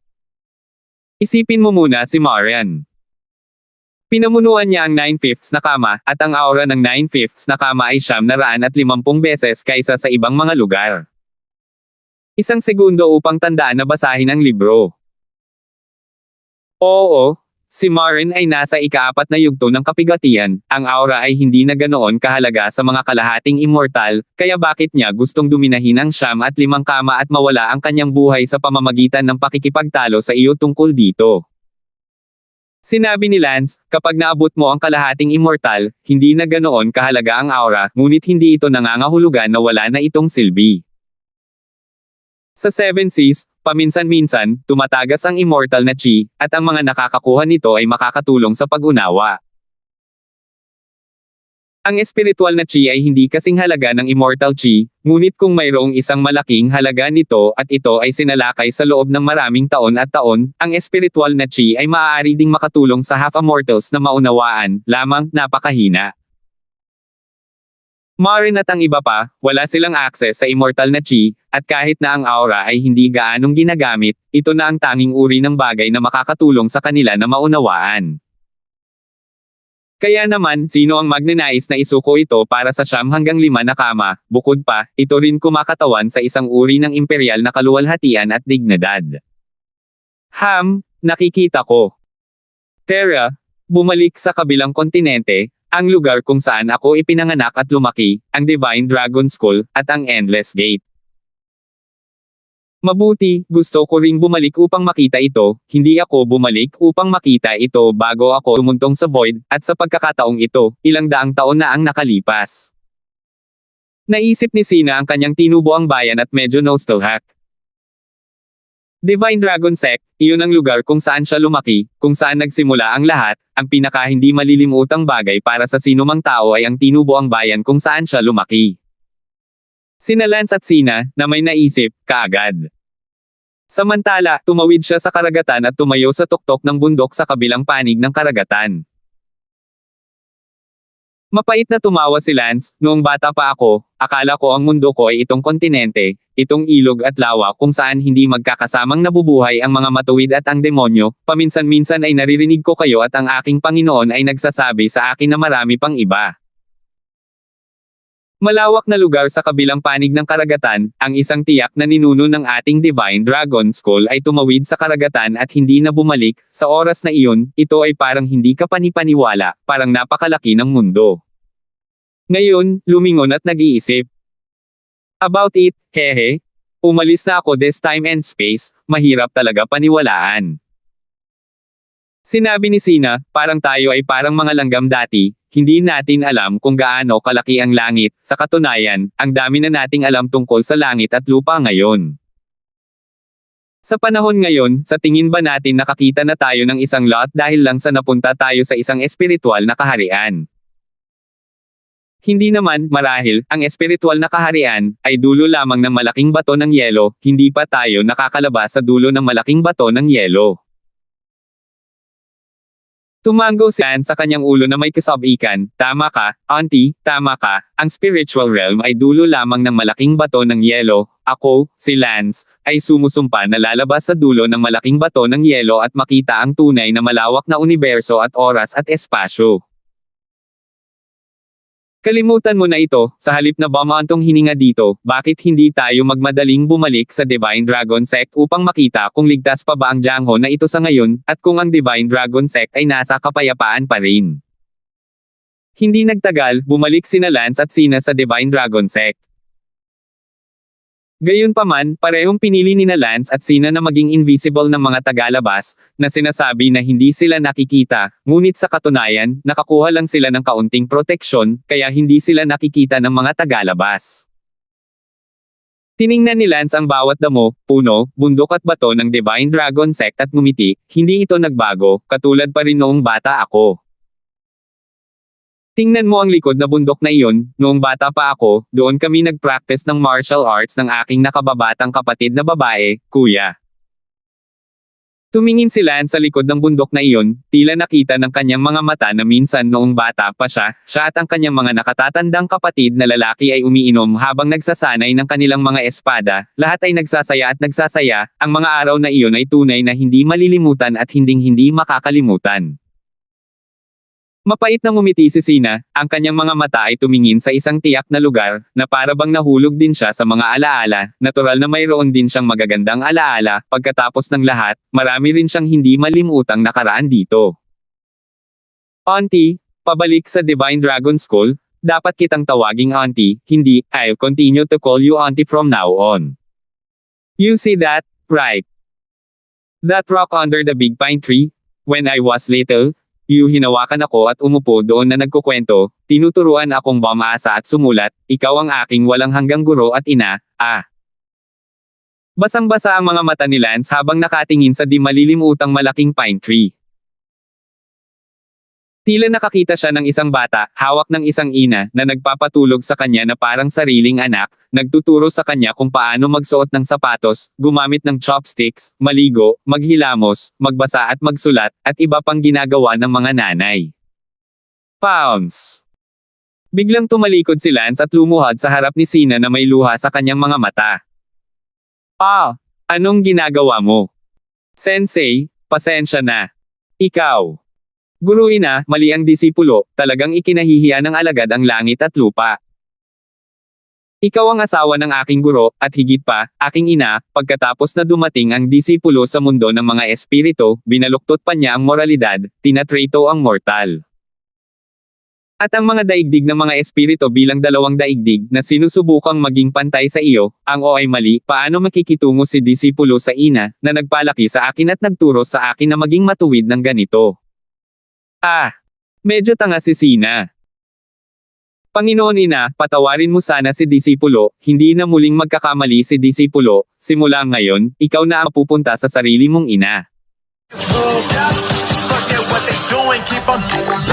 Isipin mo muna si Marian. Pinamunuan niya ang 9/5 na kama, at ang aura ng 9/5 na kama ay 950 beses kaysa sa ibang mga lugar. Isang segundo upang tandaan na basahin ang libro. Oo, si Marin ay nasa 4 na yugto ng kapigatian, ang aura ay hindi na ganoon kahalaga sa mga kalahating immortal, kaya bakit niya gustong duminahin ang 5 kama at mawala ang kanyang buhay sa pamamagitan ng pakikipagtalo sa iyo tungkol dito? Sinabi ni Lance, kapag naabot mo ang kalahating immortal, hindi na ganoon kahalaga ang aura, ngunit hindi ito nangangahulugan na wala na itong silbi. Sa 7 Seas, paminsan-minsan, tumatagas ang immortal na chi, at ang mga nakakakuha nito ay makakatulong sa pag-unawa. Ang espiritual na chi ay hindi kasing halaga ng immortal chi, ngunit kung mayroong isang malaking halaga nito at ito ay sinalakay sa loob ng maraming taon at taon, ang espiritual na chi ay maaari ding makatulong sa half-amortals na maunawaan, lamang napakahina. Marin at ang iba pa, wala silang access sa immortal na chi, at kahit na ang aura ay hindi gaanong ginagamit, ito na ang tanging uri ng bagay na makakatulong sa kanila na maunawaan. Kaya naman, sino ang magnanais na isuko ito para sa 9 hanggang 5 na kama, bukod pa, ito rin kumakatawan sa isang uri ng imperial na kaluwalhatian at dignidad. Nakikita ko. Terra, bumalik sa kabilang kontinente, ang lugar kung saan ako ipinanganak at lumaki, ang Divine Dragon School, at ang Endless Gate. Mabuti, gusto ko ring bumalik upang makita ito, hindi ako bumalik upang makita ito bago ako tumuntong sa void, at sa pagkakataong ito, 100 taon na ang nakalipas. Naisip ni Sina ang kanyang tinubuang bayan at medyo nostalgic. Divine Dragon Sect, iyon ang lugar kung saan siya lumaki, kung saan nagsimula ang lahat, ang pinaka hindi malilimutang bagay para sa sinumang tao ay ang tinubuang bayan kung saan siya lumaki. Sina Lance at Sina, na may naisip, kaagad. Samantala, tumawid siya sa karagatan at tumayo sa tuktok ng bundok sa kabilang panig ng karagatan. Mapait na tumawa si Lance, noong bata pa ako, akala ko ang mundo ko ay itong kontinente, itong ilog at lawa kung saan hindi magkakasamang nabubuhay ang mga matuwid at ang demonyo, paminsan-minsan ay naririnig ko kayo at ang aking Panginoon ay nagsasabi sa akin na marami pang iba. Malawak na lugar sa kabilang panig ng karagatan, ang isang tiyak na ninuno ng ating Divine Dragon Skull ay tumawid sa karagatan at hindi na bumalik, sa oras na iyon, ito ay parang hindi ka panipaniwala, parang napakalaki ng mundo. Ngayon, lumingon at nag-iisip. About it, hehe. Umalis na ako this time and space, mahirap talaga paniwalaan. Sinabi ni Sina, parang tayo ay parang mga langgam dati, hindi natin alam kung gaano kalaki ang langit, sa katunayan, ang dami na nating alam tungkol sa langit at lupa ngayon. Sa panahon ngayon, sa tingin ba natin nakakita na tayo ng isang lot dahil lang sa napunta tayo sa isang espiritual na kaharian? Hindi naman, marahil, ang espiritual na kaharian, ay dulo lamang ng malaking bato ng yelo, hindi pa tayo nakakalabas sa dulo ng malaking bato ng yelo. Tumango si Anne sa kanyang ulo na may kasabikan, tama ka, auntie, tama ka, ang spiritual realm ay dulo lamang ng malaking bato ng yelo, ako, si Lance, ay sumusumpa na lalabas sa dulo ng malaking bato ng yelo at makita ang tunay na malawak na universo at oras at espasyo. Kalimutan mo na ito, sa halip na bumantong hininga dito, bakit hindi tayo magmadaling bumalik sa Divine Dragon Sect upang makita kung ligtas pa ba ang Jiangho na ito sa ngayon, at kung ang Divine Dragon Sect ay nasa kapayapaan pa rin. Hindi nagtagal, bumalik sina Lance at Sina sa Divine Dragon Sect. Gayunpaman, parehong pinili nina Lance at Sina na maging invisible ng mga tagalabas, na sinasabi na hindi sila nakikita, ngunit sa katunayan, nakakuha lang sila ng kaunting proteksyon, kaya hindi sila nakikita ng mga tagalabas. Tiningnan ni Lance ang bawat damo, puno, bundok at bato ng Divine Dragon Sect at ngumiti, hindi ito nagbago, katulad pa rin noong bata ako. Tingnan mo ang likod na bundok na iyon, noong bata pa ako, doon kami nag-practice ng martial arts ng aking nakababatang kapatid na babae, kuya. Tumingin si Lance sa likod ng bundok na iyon, tila nakita ng kanyang mga mata na minsan noong bata pa siya at ang kanyang mga nakatatandang kapatid na lalaki ay umiinom habang nagsasanay ng kanilang mga espada, lahat ay nagsasaya at nagsasaya, ang mga araw na iyon ay tunay na hindi malilimutan at hindi makakalimutan. Mapait na ngumiti si Sina, ang kanyang mga mata ay tumingin sa isang tiyak na lugar, na para bang nahulog din siya sa mga alaala, natural na mayroon din siyang magagandang alaala, pagkatapos ng lahat, marami rin siyang hindi malimutang nakaraan dito. Auntie, pabalik sa Divine Dragon School, dapat kitang tawaging auntie, hindi, I'll continue to call you auntie from now on. You see that, right? That rock under the big pine tree? When I was little, hinawakan ako at umupo doon na nagkukwento, tinuturuan akong bumasa at sumulat, ikaw ang aking walang hanggang guro at ina, Basang-basa ang mga mata ni Lance habang nakatingin sa di malilimutang malaking pine tree. Tila nakakita siya ng isang bata, hawak ng isang ina, na nagpapatulog sa kanya na parang sariling anak, nagtuturo sa kanya kung paano magsuot ng sapatos, gumamit ng chopsticks, maligo, maghilamos, magbasa at magsulat, at iba pang ginagawa ng mga nanay. Pounds! Biglang tumalikod si Lance at lumuhad sa harap ni Sina na may luha sa kanyang mga mata. Anong ginagawa mo? Sensei, pasensya na. Ikaw. Guruin na, mali ang disipulo, talagang ikinahihiya ng alagad ang langit at lupa. Ikaw ang asawa ng aking guro, at higit pa, aking ina, pagkatapos na dumating ang disipulo sa mundo ng mga espiritu, binaluktot pa niya ang moralidad, tinatrito ang mortal. At ang mga daigdig ng mga espiritu bilang dalawang daigdig na sinusubukang maging pantay sa iyo, ang o ay mali, paano makikitungo si disipulo sa ina, na nagpalaki sa akin at nagturo sa akin na maging matuwid ng ganito. Medyo tanga si Sina. Panginoon Ina, patawarin mo sana si disipulo, hindi na muling magkakamali si disipulo, simula ngayon, ikaw na ang pupunta sa sarili mong ina. Forget what they doing, keep on doing.